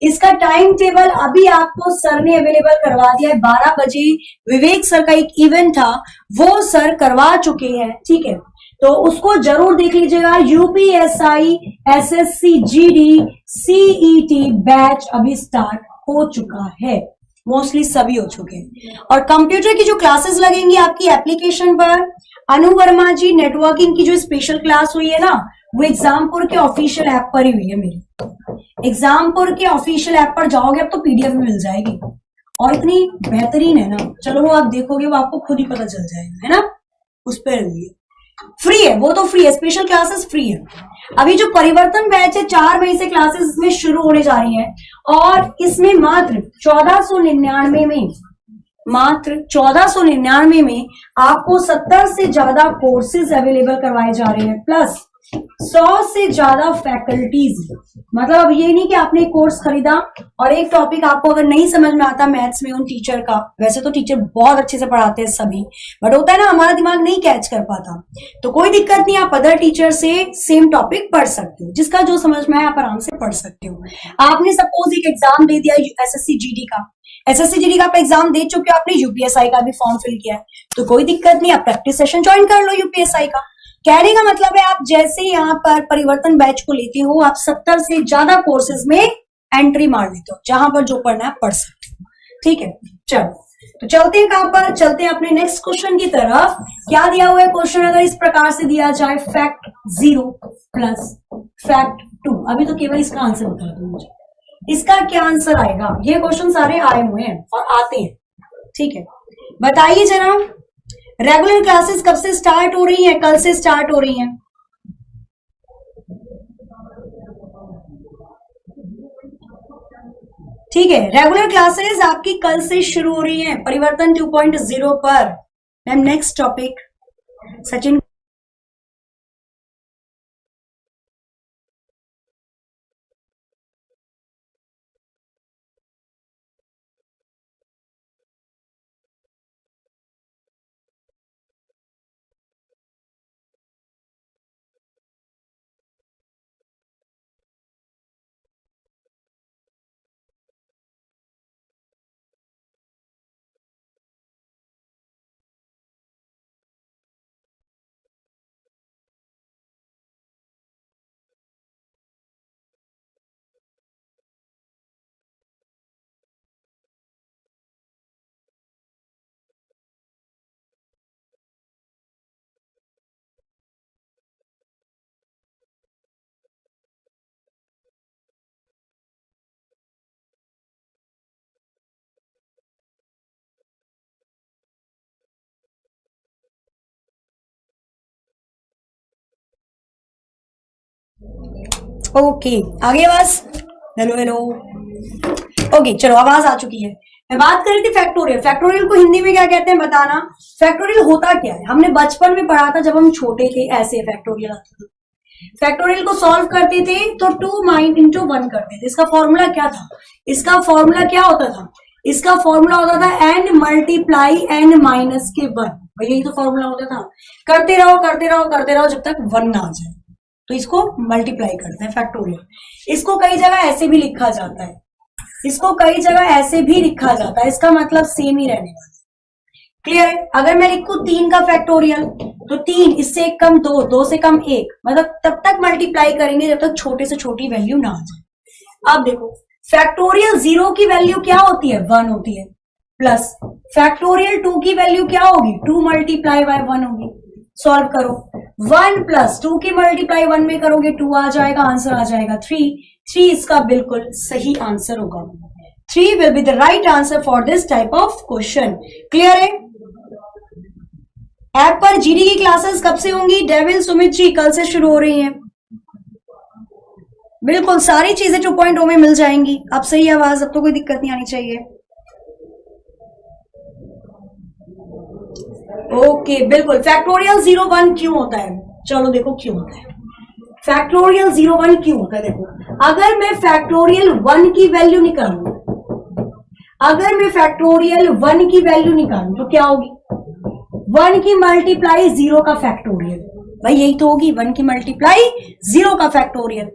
इसका टाइम टेबल अभी आपको सर ने अवेलेबल करवा दिया है। 12 बजे विवेक सर का एक इवेंट था, वो सर करवा चुके हैं, ठीक है, तो उसको जरूर देख लीजिएगा। UPSI SSC GD CET batch अभी स्टार्ट हो चुका है, मोस्टली सभी हो चुके हैं। और कंप्यूटर की जो क्लासेस लगेंगी आपकी एप्लीकेशन पर, अनु वर्मा जी नेटवर्किंग की जो स्पेशल क्लास हुई है ना, वो एग्जामपुर के ऑफिशियल ऐप पर ही हुई है मेरी। एग्जामपुर के ऑफिशियल ऐप पर जाओगे अब तो पीडीएफ में मिल जाएगी, और इतनी बेहतरीन है ना, चलो वो आप देखोगे, वो आपको खुद ही पता चल जाएगा, है ना। उस पर हुई है, फ्री है, वो तो फ्री है, स्पेशल क्लासेस फ्री है। अभी जो परिवर्तन बैच है 4 मई से क्लासेस इसमें शुरू होने जा रही हैं, और इसमें मात्र 1499 में आपको 70 से ज्यादा कोर्सेज अवेलेबल करवाए जा रहे हैं, प्लस 100 से ज्यादा फैकल्टीज। मतलब अब ये नहीं कि आपने एक कोर्स खरीदा और एक टॉपिक आपको अगर नहीं समझ में आता मैथ्स में उन टीचर का, वैसे तो टीचर बहुत अच्छे से पढ़ाते हैं सभी, बट होता है ना हमारा दिमाग नहीं कैच कर पाता, तो कोई दिक्कत नहीं, आप अदर टीचर से सेम टॉपिक पढ़ सकते हो, जिसका जो समझ में आए आप आराम से पढ़ सकते हो। आपने सपोज एक एग्जाम दे दिया एसएससी जीडी का आप एग्जाम दे चुके हो, आपने यूपीएसआई का भी फॉर्म फिल किया है, तो कोई दिक्कत नहीं, आप प्रैक्टिस सेशन ज्वाइन कर लो यूपीएसआई का। कहने का मतलब है आप जैसे यहाँ पर परिवर्तन बैच को लेते हो, आप 70 से ज्यादा कोर्सेज में एंट्री मार लेते हो, जहां पर जो पढ़ना है पढ़ सकते हो, ठीक है। चलो तो चलते हैं कहां पर, चलते हैं अपने नेक्स्ट क्वेश्चन की तरफ। क्या दिया हुआ है क्वेश्चन अगर इस प्रकार से दिया जाए, फैक्ट 0 प्लस फैक्ट 2, अभी तो केवल इसका आंसर बता दो मुझे, इसका क्या आंसर आएगा। ये क्वेश्चन सारे आए हुए हैं और आते हैं, ठीक है, बताइए जरा। रेगुलर क्लासेस कब से स्टार्ट हो रही हैं? कल से स्टार्ट हो रही हैं। ठीक है, रेगुलर क्लासेस आपकी कल से शुरू हो रही हैं परिवर्तन 2.0 पर। Ma'am next topic, Sachin. Okay, आगे आवाज, हेलो हेलो, ओके चलो आवाज आ चुकी है। मैं बात कर रही थी फैक्टोरियल। फैक्टोरियल को हिंदी में क्या कहते हैं बताना। फैक्टोरियल होता क्या है, हमने बचपन में पढ़ा था जब हम छोटे थे, ऐसे फैक्टोरियल आता था। फैक्टोरियल को सॉल्व करते थे तो 2 into 1 करते थे। इसका फॉर्मूला क्या था, इसका फॉर्मूला क्या होता था, इसका फॉर्मूला होता था n मल्टीप्लाई n माइनस के 1, यही तो फॉर्मूला होता था। करते रहो करते रहो करते रहो जब तक 1 ना आ जाए, तो इसको मल्टीप्लाई करते हैं फैक्टोरियल। इसको कई जगह ऐसे भी लिखा जाता है, इसको कई जगह ऐसे भी लिखा जाता है, इसका मतलब सेम ही रहने वाला। क्लियर है। अगर मैं लिखूं 3 का फैक्टोरियल तो 3, इससे एक कम 2, 2 से कम 1, मतलब तब तक मल्टीप्लाई करेंगे जब तक छोटे से छोटी वैल्यू ना आ जाए। अब देखो फैक्टोरियल 0 की वैल्यू क्या होती है, 1 होती है, प्लस फैक्टोरियल 2 की वैल्यू क्या होगी, 2 मल्टीप्लाई बाय 1 होगी। सॉल्व करो, 1 प्लस 2 की मल्टीप्लाई 1 में करोगे 2 आ जाएगा, आंसर आ जाएगा 3 इसका बिल्कुल सही आंसर होगा। 3 will be the right answer for this type of question. Clear है। ऐप पर जीडी की क्लासेस कब से होंगी, डेविल सुमित जी कल से शुरू हो रही हैं। बिल्कुल सारी चीजें 2.0 में मिल जाएंगी। अब सही आवाज, अब तो कोई दिक्कत नहीं आनी चाहिए। ओके बिल्कुल। फैक्टोरियल 0 1 क्यों होता है, चलो देखो क्यों होता है। फैक्टोरियल 0 1 क्यों होता है, देखो अगर मैं फैक्टोरियल 1 की वैल्यू निकालूं, अगर मैं फैक्टोरियल 1 की वैल्यू निकालूं तो क्या होगी, 1 की मल्टीप्लाई 0 का फैक्टोरियल, भाई यही तो होगी 1 की मल्टीप्लाई 0 का फैक्टोरियल।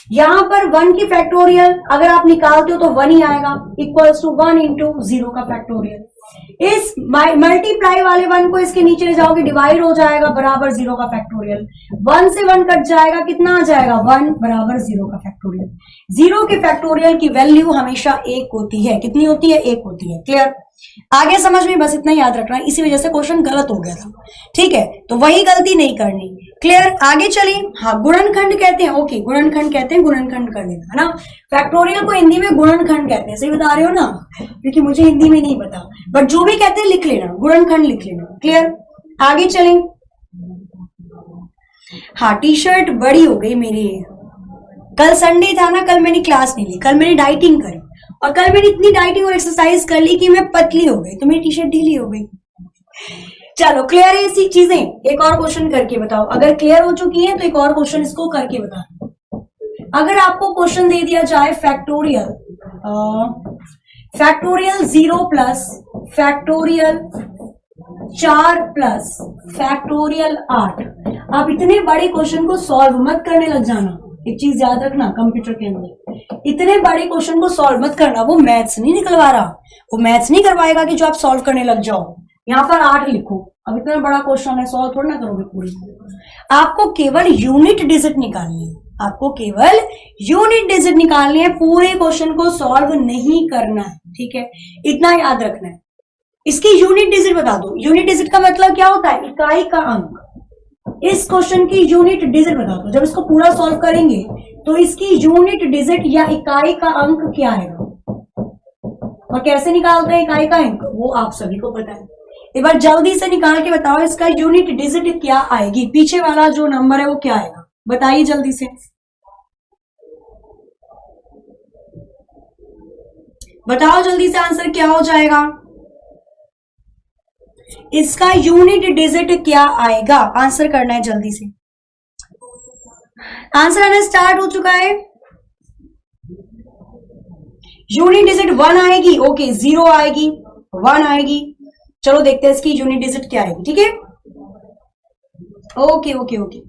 यहां पर 1 की फैक्टोरियल अगर आप निकालते हो तो 1 ही आएगा, इक्वल्स टू 1 इंटू 0 का फैक्टोरियल। इस मल्टीप्लाई वाले 1 को इसके नीचे ले जाओगे, डिवाइड हो जाएगा, बराबर 0 का फैक्टोरियल। 1 से 1 कट जाएगा, कितना आ जाएगा 1 बराबर 0 का फैक्टोरियल। 0 के फैक्टोरियल की वैल्यू हमेशा 1 होती है, कितनी होती है 1 होती है। क्लियर, आगे समझ में बस इतना याद रखना है, इसी वजह से क्वेश्चन गलत हो गया था, ठीक है, तो वही गलती नहीं करनी। क्लियर, आगे चलिए। हाँ, गुणनखंड कहते हैं, ओके गुणनखंड कहते हैं, गुणनखंड कर लेना, है ना। फैक्टोरियल को हिंदी में गुणनखंड कहते हैं, सही बता रहे हो ना, क्योंकि मुझे हिंदी में नहीं पता, बट जो भी कहते हैं लिख लेना, गुणनखंड लिख लेना। क्लियर, आगे चलें। हाँ, टी शर्ट बड़ी हो गई मेरी, कल संडे था ना, कल मैंने क्लास नहीं ली, कल मैंने डाइटिंग करी, और कल मैंने इतनी डाइटिंग और एक्सरसाइज कर ली कि मैं पतली हो गई, तो मेरी टी शर्ट ढीली हो गई। चलो, क्लियर है ऐसी चीजें। एक और क्वेश्चन करके बताओ, अगर क्लियर हो चुकी है तो एक और क्वेश्चन इसको करके बताओ। अगर आपको क्वेश्चन दे दिया जाए factorial 0 plus factorial 4 plus factorial 8, आप इतने बड़े क्वेश्चन को सॉल्व मत करने लग जाना। एक चीज याद रखना, कंप्यूटर के अंदर इतने बड़े क्वेश्चन को सॉल्व मत करना, वो मैथ्स नहीं निकलवा रहा, वो मैथ्स नहीं करवाएगा कि जो आप सॉल्व करने लग जाओ। यहाँ पर 8 लिखो, अब इतना बड़ा क्वेश्चन है, सॉल्व थोड़ा ना करोगे पूरी। आपको केवल यूनिट डिजिट निकालनी है, आपको केवल यूनिट डिजिट निकालनी है, पूरे क्वेश्चन को सॉल्व नहीं करना है, ठीक है, इतना याद रखना है। इसकी यूनिट डिजिट बता दो। यूनिट डिजिट का मतलब क्या होता है, इकाई का अंक। इस क्वेश्चन की यूनिट डिजिट बता दो। जब इसको पूरा सॉल्व करेंगे तो इसकी यूनिट डिजिट या इकाई का अंक क्या आएगा, और कैसे निकालते हैं इकाई का अंक, वो आप सभी को पता है। एक बार जल्दी से निकाल के बताओ, इसका यूनिट डिजिट क्या आएगी, पीछे वाला जो नंबर है वो क्या आएगा, बताइए जल्दी से, बताओ जल्दी से, आंसर क्या हो जाएगा, इसका यूनिट डिजिट क्या आएगा, आंसर करना है जल्दी से। आंसर आना स्टार्ट हो चुका है। यूनिट डिजिट 1 आएगी, ओके, 0 आएगी, 1 आएगी। चलो देखते हैं इसकी यूनिट डिजिट क्या आएगी, ठीक है, ओके ओके ओके।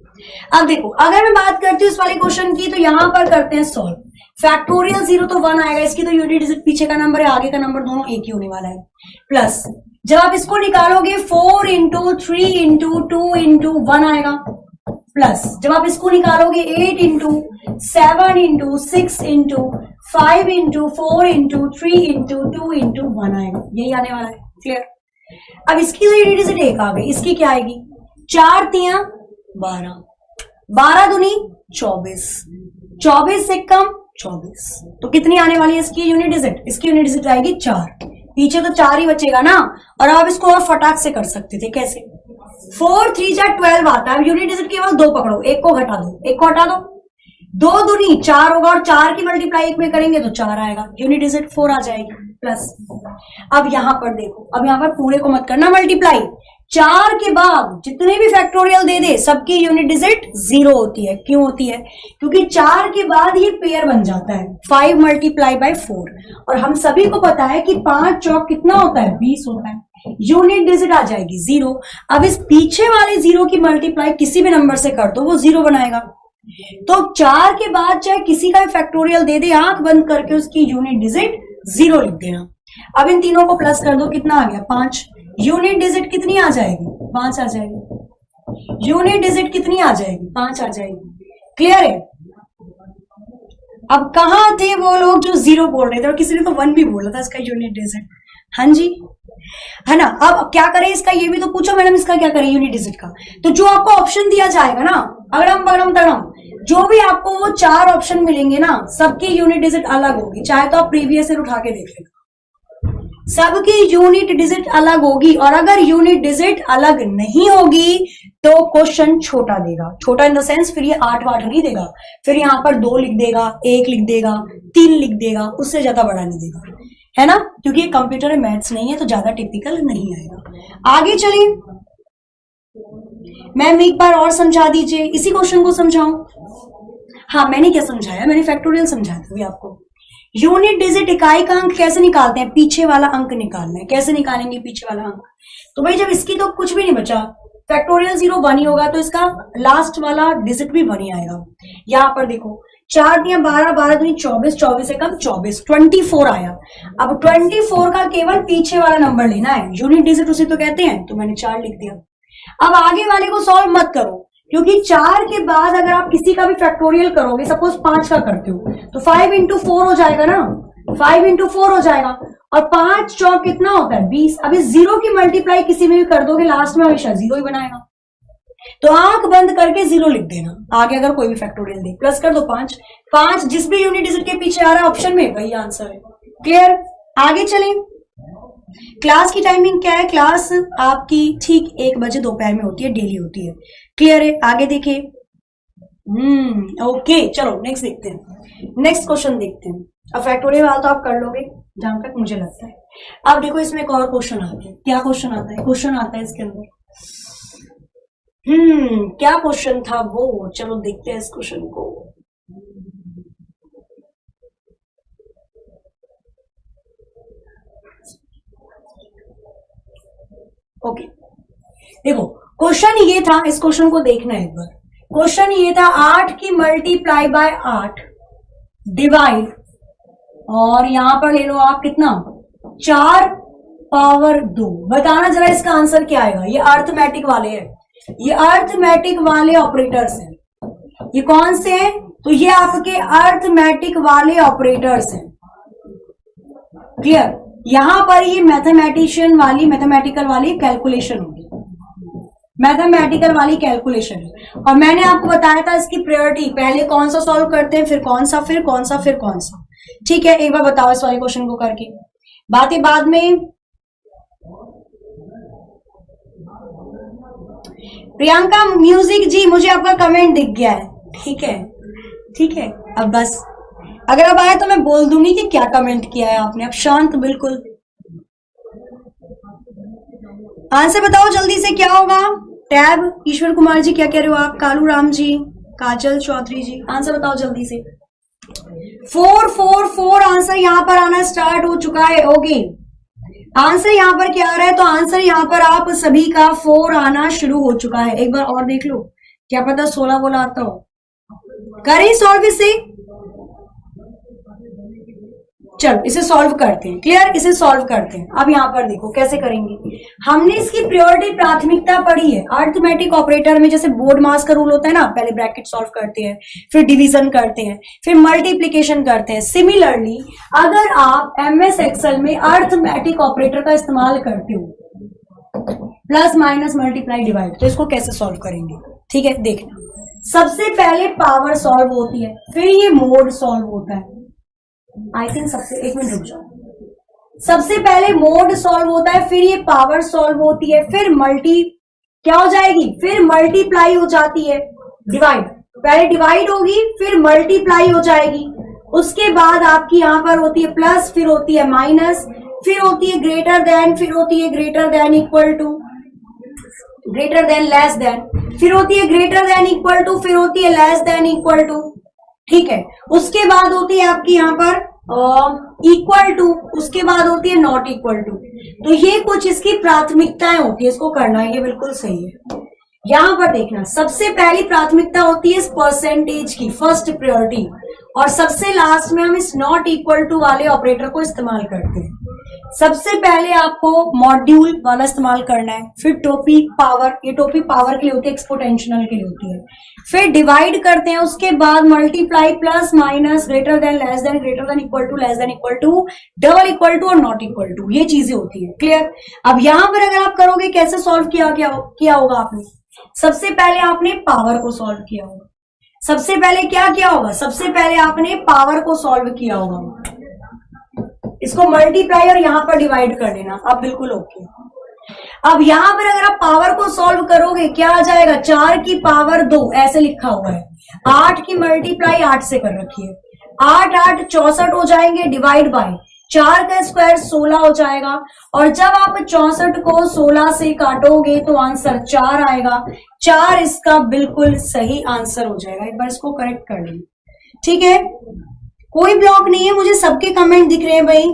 अब देखो, अगर मैं बात करती हूँ इस वाले क्वेश्चन की, तो यहां पर करते हैं सॉल्व। फैक्टोरियल 0 तो 1 आएगा, इसकी तो यूनिट डिजिट पीछे का नंबर है, आगे का नंबर दोनों एक ही होने वाला है। प्लस जब आप इसको निकालोगे 4 इंटू 3 इंटू 2 इंटू 1 आएगा। प्लस जब आप इसको निकालोगे 8 into 7 into 6 into 5 into 4 into 3 into 2 into 1 आएगा, यही आने वाला है। क्लियर, अब इसकी तो यूनिट डिजिट 1 आ गई, इसकी क्या आएगी, 4 तिया 12, 12 दूनी 24, 24 से कम 24, तो कितनी आने वाली है इसकी यूनिट डिजिट, इसकी यूनिट डिजिट आएगी 4, पीछे तो 4 ही बचेगा ना। और आप इसको और फटाक से कर सकते थे, कैसे, 4 3 जा 12 आता है, यूनिट डिजिट केवल 2 पकड़ो, एक को घटा दो, एक को हटा दो, 2 दूनी 4 होगा, और 4 की मल्टीप्लाई 1 में करेंगे तो 4 आएगा, यूनिट डिजिट 4 आ जाएगी। प्लस अब यहां पर देखो, अब यहां पर पूरे को मत करना मल्टीप्लाई, 4 के बाद जितने भी फैक्टोरियल दे दे सबकी यूनिट डिजिट 0 होती है। क्यों होती है, क्योंकि 4 के बाद ये पेयर बन जाता है, 5 मल्टीप्लाई बाय 4, और हम सभी को पता है कि 5 चौक कितना होता है, 20 होता है, यूनिट डिजिट आ जाएगी 0। अब इस पीछे वाले 0 की मल्टीप्लाई किसी भी नंबर से कर दो, वो 0 बनाएगा। तो 4 के बाद चाहे किसी का फैक्टोरियल दे दे, आंख बंद करके उसकी यूनिट डिजिट 0 लिख देना। अब इन तीनों को प्लस कर दो, कितना आ गया 5, यूनिट डिजिट कितनी आ जाएगी, 5 आ जाएगी, यूनिट डिजिट कितनी आ जाएगी, 5 आ जाएगी। क्लियर है। अब कहां थे वो लोग जो 0 बोल रहे थे, और किसी ने तो 1 भी बोला था इसका यूनिट डिजिट, हाँ जी, है ना। अब क्या करें इसका, ये भी तो पूछो मैडम, इसका क्या करें यूनिट डिजिट का। तो जो आपको ऑप्शन दिया जाएगा ना, अगड़म बगड़म तगड़म, जो भी आपको वो 4 ऑप्शन मिलेंगे ना, सबकी यूनिट डिजिट अलग होगी। चाहे तो आप प्रीवियस ईयर उठा के देख लेना, सबकी यूनिट डिजिट अलग होगी। और अगर यूनिट डिजिट अलग नहीं होगी तो क्वेश्चन छोटा देगा, छोटा इन द सेंस फिर ये 8 वाट नहीं देगा, फिर यहां पर 2 लिख देगा, 1 लिख देगा, 3 लिख देगा, उससे ज्यादा बड़ा नहीं देगा, है ना, क्योंकि ये कंप्यूटर में मैथ्स नहीं है तो ज्यादा टिपिकल नहीं आएगा। आगे चलिए, मैम एक बार और समझा दीजिए, इसी क्वेश्चन को समझाऊं। हाँ, मैंने क्या समझाया, मैंने फैक्टोरियल समझाया था अभी आपको। यूनिट डिजिट इकाई का अंक कैसे निकालते हैं? पीछे वाला अंक निकालना है। कैसे निकालेंगे पीछे वाला अंक? तो भाई जब इसकी तो कुछ भी नहीं बचा, फैक्टोरियल 0 1 ही होगा, तो इसका लास्ट वाला डिजिट भी 1 ही आएगा। यहां पर देखो 4 दिया 12, 12 दूनी 24, 24 से कम 24, 24 आया। अब 24 का केवल पीछे वाला नंबर लेना है, यूनिट डिजिट उसे तो कहते हैं, तो मैंने 4 लिख दिया। अब आगे वाले को सॉल्व मत करो, क्योंकि 4 के बाद अगर आप किसी का भी फैक्टोरियल करोगे, सपोज 5 का करते हो, तो 5 into 4 हो जाएगा ना, 5 into 4 हो जाएगा। और 5 चौक कितना होता है? 20। अभी 0 की मल्टीप्लाई किसी में भी कर दोगे, लास्ट में हमेशा 0 ही बनाएगा। तो आंख बंद करके 0 लिख देना, आगे अगर कोई भी फैक्टोरियल दे, प्लस कर दो 5। 5 जिस भी यूनिट डिजिट के पीछे आ रहा है ऑप्शन में, वही आंसर है। क्लियर? आगे चलें। क्लास की टाइमिंग क्या है? क्लास आपकी ठीक 1 बजे दोपहर में होती है, डेली होती है। क्लियर है? आगे देखिए। ओके, चलो नेक्स्ट देखते हैं। नेक्स्ट क्वेश्चन देखते हैं। अब फैक्टोरियल वाला तो आप कर लोगे जहां तक मुझे लगता है। अब देखो इसमें एक और क्वेश्चन आता है। क्या क्वेश्चन आता है? क्वेश्चन आता है इसके अंदर। क्या क्वेश्चन था वो? चलो देखते हैं इस क्वेश्चन को। ओके, देखो क्वेश्चन ये था, इस क्वेश्चन को देखना है एक बार। क्वेश्चन ये था 8 की मल्टीप्लाई बाय 8 डिवाइड, और यहां पर ले लो आप कितना, 4 पावर 2। बताना जरा इसका आंसर क्या आएगा। ये अर्थमेटिक वाले हैं, ये अर्थमेटिक वाले ऑपरेटर्स हैं। ये कौन से हैं? तो ये आपके अर्थमेटिक वाले ऑपरेटर्स हैं। क्लियर? यहां पर ये मैथमेटिकल वाली कैलकुलेशन होगी, मैथमेटिकल वाली कैलकुलेशन है। और मैंने आपको बताया था इसकी प्रायोरिटी, पहले कौन सा सॉल्व करते हैं, फिर कौन सा, फिर कौन सा, फिर कौन सा। ठीक है, एक बार बताओ इस वाले क्वेश्चन को करके, बातें बाद में। प्रियंका म्यूजिक जी, मुझे आपका कमेंट दिख गया है। ठीक है, ठीक है। अब बस अगर अब आए तो मैं बोल दूंगी कि क्या कमेंट किया है आपने। अब शांत बिल्कुल, आंसर बताओ जल्दी से, क्या होगा? टैब ईश्वर कुमार जी क्या कह रहे हो आप? कालू राम जी, काजल चौधरी जी, आंसर बताओ जल्दी से। 4 4 4 आंसर यहां पर आना स्टार्ट हो चुका है। ओके, आंसर यहां पर क्या आ रहा है? तो आंसर यहां पर आप सभी का 4 आना शुरू हो चुका है। एक बार और देख लो, क्या पता 16 बोला आता हो। करें सॉल्व इसे, चलो इसे सॉल्व करते हैं। क्लियर? इसे सॉल्व करते हैं। अब यहां पर देखो कैसे करेंगे। हमने इसकी प्रायोरिटी प्राथमिकता पढ़ी है अर्थमेटिक ऑपरेटर में, जैसे बोर्ड मास का रूल होता है ना, पहले ब्रैकेट सॉल्व करते हैं, फिर डिवीजन करते हैं, फिर मल्टीप्लीकेशन करते हैं। सिमिलरली अगर आप एमएस एक्सेल में अर्थमेटिक ऑपरेटर का इस्तेमाल करते हो, प्लस माइनस मल्टीप्लाई डिवाइड, तो इसको कैसे सॉल्व करेंगे? ठीक है, देखना। सबसे पहले पावर सॉल्व होती है, फिर ये मोड सॉल्व होता है। आई थिंक सबसे, एक मिनट रुक जाओ, सबसे पहले मोड सॉल्व होता है, फिर ये पावर सॉल्व होती है, फिर मल्टी क्या हो जाएगी, फिर मल्टीप्लाई हो जाती है, डिवाइड। पहले डिवाइड होगी, फिर मल्टीप्लाई हो जाएगी, उसके बाद आपकी यहां पर होती है प्लस, फिर होती है माइनस, फिर होती है ग्रेटर देन, फिर होती है greater than equal to, greater than less than, फिर होती है ग्रेटर देन इक्वल टू, फिर होती है लेस देन इक्वल टू। ठीक है, उसके बाद होती है आपकी यहां पर इक्वल टू, उसके बाद होती है नॉट इक्वल टू। तो ये कुछ इसकी प्राथमिकताएं होती है, इसको करना है, ये बिल्कुल सही है। यहां पर देखना, सबसे पहली प्राथमिकता होती है इस परसेंटेज की, फर्स्ट प्रायोरिटी, और सबसे लास्ट में हम इस नॉट इक्वल टू वाले ऑपरेटर को इस्तेमाल करते हैं। सबसे पहले आपको मॉड्यूल वाला इस्तेमाल करना है, फिर टोपी पावर, ये टोपी पावर के लिए होती है, एक्सपोनेंशियल के लिए होती है, फिर डिवाइड करते हैं, उसके बाद multiply, plus minus, greater than, less than, greater than equal to, less than equal to, double equal to और नॉट इक्वल टू, ये चीजें होती है। क्लियर? अब यहां पर अगर आप करोगे, कैसे सॉल्व किया होगा आपने? सबसे पहले आपने पावर को सॉल्व किया होगा। सबसे पहले क्या किया होगा? सबसे पहले आपने पावर को सॉल्व किया होगा, इसको मल्टीप्लाई और यहां पर डिवाइड कर देना। अब बिल्कुल ओके। अब यहां पर अगर आप पावर को सॉल्व करोगे, क्या आ जाएगा? 4 की पावर 2 ऐसे लिखा हुआ है, 8 की मल्टीप्लाई 8 से कर रखी है, 8 8 64 हो जाएंगे, डिवाइड बाय 4 का स्क्वायर 16 हो जाएगा, और जब आप 64 को 16 से काटोगे तो आंसर 4 आएगा। 4 इसका बिल्कुल सही आंसर हो जाएगा। एक बार इसको करेक्ट कर लेंगे। ठीक है, कोई ब्लॉक नहीं है, मुझे सबके कमेंट दिख रहे हैं भाई।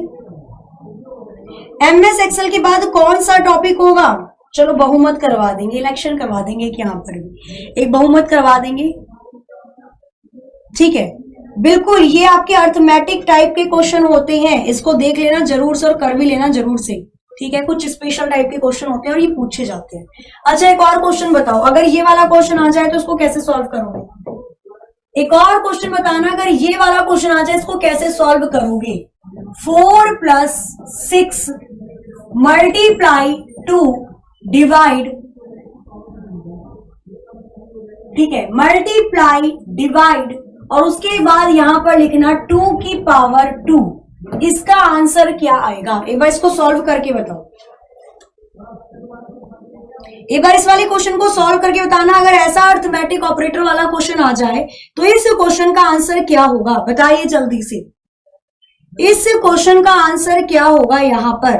MS एक्सेल के बाद कौन सा टॉपिक होगा? चलो बहुमत करवा देंगे, इलेक्शन करवा देंगे कि यहाँ पर भी एक बहुमत करवा देंगे, ठीक है। बिल्कुल, ये आपके अर्थमेटिक टाइप के क्वेश्चन होते हैं, इसको देख लेना जरूर से और कर भी लेना जरूर से, ठीक है। कुछ स्पेशल टाइप के क्वेश्चन होते हैं और ये पूछे जाते हैं। अच्छा, एक और क्वेश्चन बताओ, अगर ये वाला क्वेश्चन आ जाए तो उसको कैसे सॉल्व करोगे? एक और क्वेश्चन बताना, अगर ये वाला क्वेश्चन आ जाए इसको कैसे सॉल्व करोगे? 4 + 6 मल्टीप्लाई 2 डिवाइड, ठीक है, मल्टीप्लाई डिवाइड और उसके बाद यहां पर लिखना 2 की पावर 2। इसका आंसर क्या आएगा? एक बार इसको सॉल्व करके बताओ, एक बार इस वाले क्वेश्चन को सॉल्व करके बताना। अगर ऐसा अर्थमेटिक ऑपरेटर वाला क्वेश्चन आ जाए तो इस क्वेश्चन का आंसर क्या होगा? बताइए जल्दी से, इस क्वेश्चन का आंसर क्या होगा? यहां पर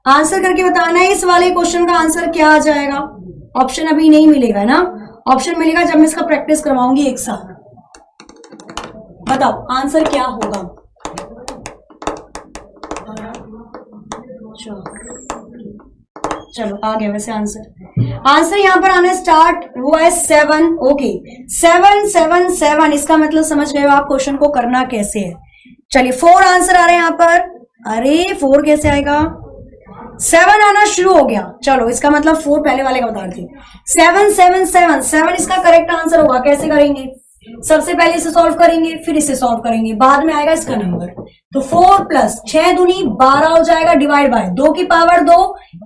आंसर करके बताना है, इस वाले क्वेश्चन का आंसर क्या आ जाएगा? ऑप्शन अभी नहीं मिलेगा ना, ऑप्शन मिलेगा जब मैं इसका प्रैक्टिस करवाऊंगी एक साथ। बताओ आंसर क्या होगा? चलो आ गया वैसे आंसर यहां पर आना स्टार्ट हुआ है 7। ओके, 7 7 7, इसका मतलब समझ गए हो आप क्वेश्चन को करना कैसे है। चलिए 4 आंसर आ रहे हैं यहां पर। अरे 4 कैसे आएगा? 7 आना शुरू हो गया। चलो इसका मतलब 4 पहले वाले का बता दें। 7 7 7 7 इसका करेक्ट आंसर होगा। कैसे करेंगे? सबसे पहले इसे सॉल्व करेंगे, फिर इसे सॉल्व करेंगे, बाद में आएगा इसका नंबर। तो 4 + 6 दूनी 12 हो जाएगा, डिवाइड बाय 2 की पावर 2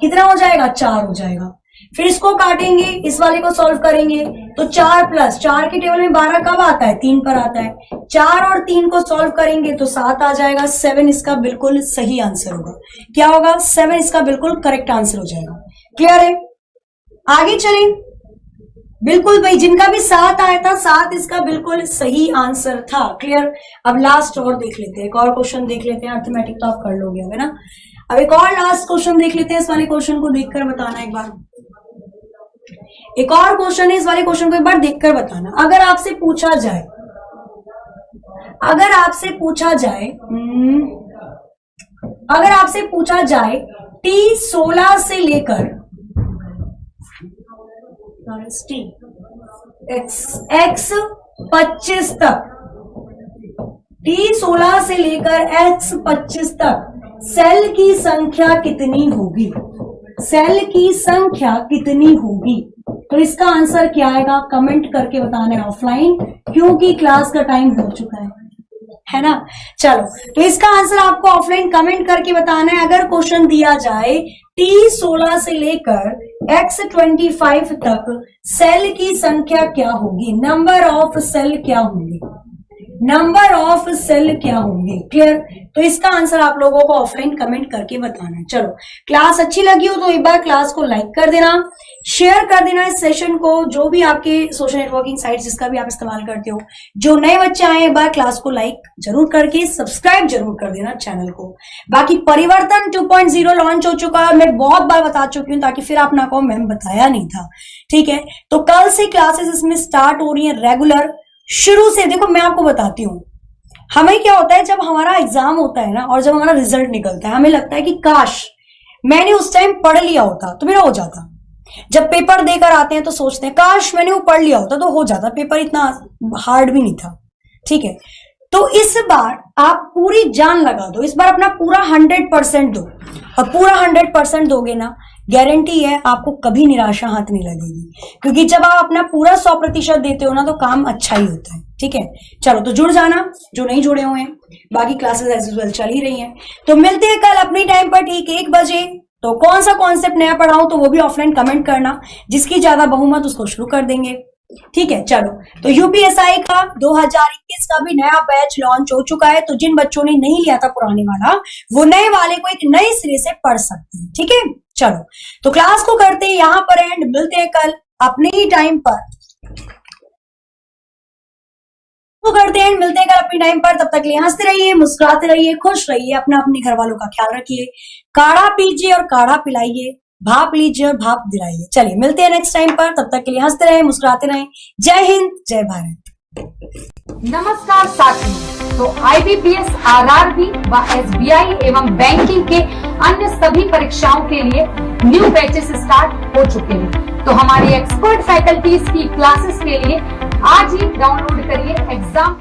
कितना हो जाएगा? 4 हो जाएगा। फिर इसको काटेंगे, इस वाले को सॉल्व करेंगे तो 4 + 4 के टेबल में 12 कब आता है? 3 पर आता है। 4 और 3 को सॉल्व करेंगे तो 7 आ जाएगा। 7 इसका बिल्कुल सही आंसर होगा। क्या होगा? 7 इसका बिल्कुल करेक्ट आंसर हो जाएगा। क्लियर है? आगे चलें। बिल्कुल भाई, जिनका भी 7 आया था 7 इसका बिल्कुल सही आंसर था। क्लियर? अब लास्ट और देख लेते हैं, एक और क्वेश्चन देख लेते हैं। अर्थमेटिक तो आप कर लोगे है ना। अब एक और लास्ट क्वेश्चन देख लेते हैं। इस वाले क्वेश्चन को देखकर बताना एक बार। एक और क्वेश्चन है, इस वाले क्वेश्चन को एक बार देखकर बताना। अगर आपसे पूछा जाए, अगर आपसे पूछा जाए T16 से लेकर X25 तक, T16 से लेकर X25 तक सेल की संख्या कितनी होगी? सेल की संख्या कितनी होगी? तो इसका आंसर क्या आएगा? कमेंट करके बताना है ऑफलाइन, क्योंकि क्लास का टाइम हो चुका है ना। चलो, तो इसका आंसर आपको ऑफलाइन कमेंट करके बताना है। अगर क्वेश्चन दिया जाए T16 से लेकर X25 तक सेल की संख्या क्या होगी? नंबर ऑफ सेल क्या होंगे? नंबर ऑफ सेल क्या होंगे? क्लियर? तो इसका आंसर आप लोगों को ऑफलाइन कमेंट करके बताना है। चलो, क्लास अच्छी लगी हो तो एक बार क्लास को लाइक कर देना, शेयर कर देना इस सेशन को, जो भी आपके सोशल नेटवर्किंग साइट जिसका भी आप इस्तेमाल करते हो। जो नए बच्चे आए एक बार क्लास को लाइक जरूर करके सब्सक्राइब जरूर कर देना चैनल को। बाकी परिवर्तन 2.0 लॉन्च हो चुका है, मैं बहुत बार बता चुकी हूँ ताकि फिर आप ना कहो मैम बताया नहीं था। ठीक है, तो कल से क्लासेस इसमें स्टार्ट हो रही है रेगुलर शुरू से। देखो मैं आपको बताती हूँ, हमें क्या होता है जब हमारा एग्जाम होता है ना और जब हमारा रिजल्ट निकलता है, हमें लगता है कि काश मैंने उस टाइम पढ़ लिया होता तो मेरा हो जाता। जब पेपर देकर आते हैं तो सोचते हैं काश मैंने वो पढ़ लिया होता तो हो जाता, पेपर इतना हार्ड भी नहीं था। ठीक है, तो इस बार आप पूरी जान लगा दो, इस बार अपना पूरा 100% दो, और पूरा 100% दोगे ना, गारंटी है आपको कभी निराशा हाथ नहीं लगेगी, क्योंकि जब आप अपना पूरा 100% देते हो ना तो काम अच्छा ही होता है। ठीक है, चलो तो जुड़ जाना जो नहीं जुड़े हुए हैं, बाकी क्लासेस एज यूजुअल चल ही रही हैं। तो मिलते हैं कल अपनी टाइम पर ठीक 1 बजे। तो कौन सा कॉन्सेप्ट नया पढ़ाऊं तो वो भी ऑफलाइन कमेंट करना, जिसकी ज्यादा बहुमत उसको शुरू कर देंगे। ठीक है, चलो तो यूपीएसआई का 2021 का भी नया बैच लॉन्च हो चुका है, तो जिन बच्चों ने नहीं लिया था पुराने वाला, वो नए वाले को एक नए सिरे से पढ़ सकते हैं। ठीक है, चलो तो क्लास को करते हैं यहां पर एंड, मिलते हैं कल अपने ही टाइम पर। तो करते हैं, मिलते हैं कल अपने टाइम पर। तब तक के लिए हंसते रहिए, मुस्कुराते रहिए, खुश रहिए, अपना अपने घर वालों का ख्याल रखिए, काढ़ा पीजिए और काढ़ा पिलाइए, भाप लीजिए और भाप दिलाइए। चलिए मिलते हैं नेक्स्ट टाइम पर, तब तक के लिए हंसते रहें, मुस्कुराते रहें। जय हिंद, जय भारत। नमस्कार साथियों, तो IBPS, RRB व SBI एवं बैंकिंग के अन्य सभी परीक्षाओं के लिए न्यू बैचेस स्टार्ट हो चुके हैं। तो हमारी एक्सपर्ट फैकल्टीज की क्लासेस के लिए आज ही डाउनलोड करिए एग्जाम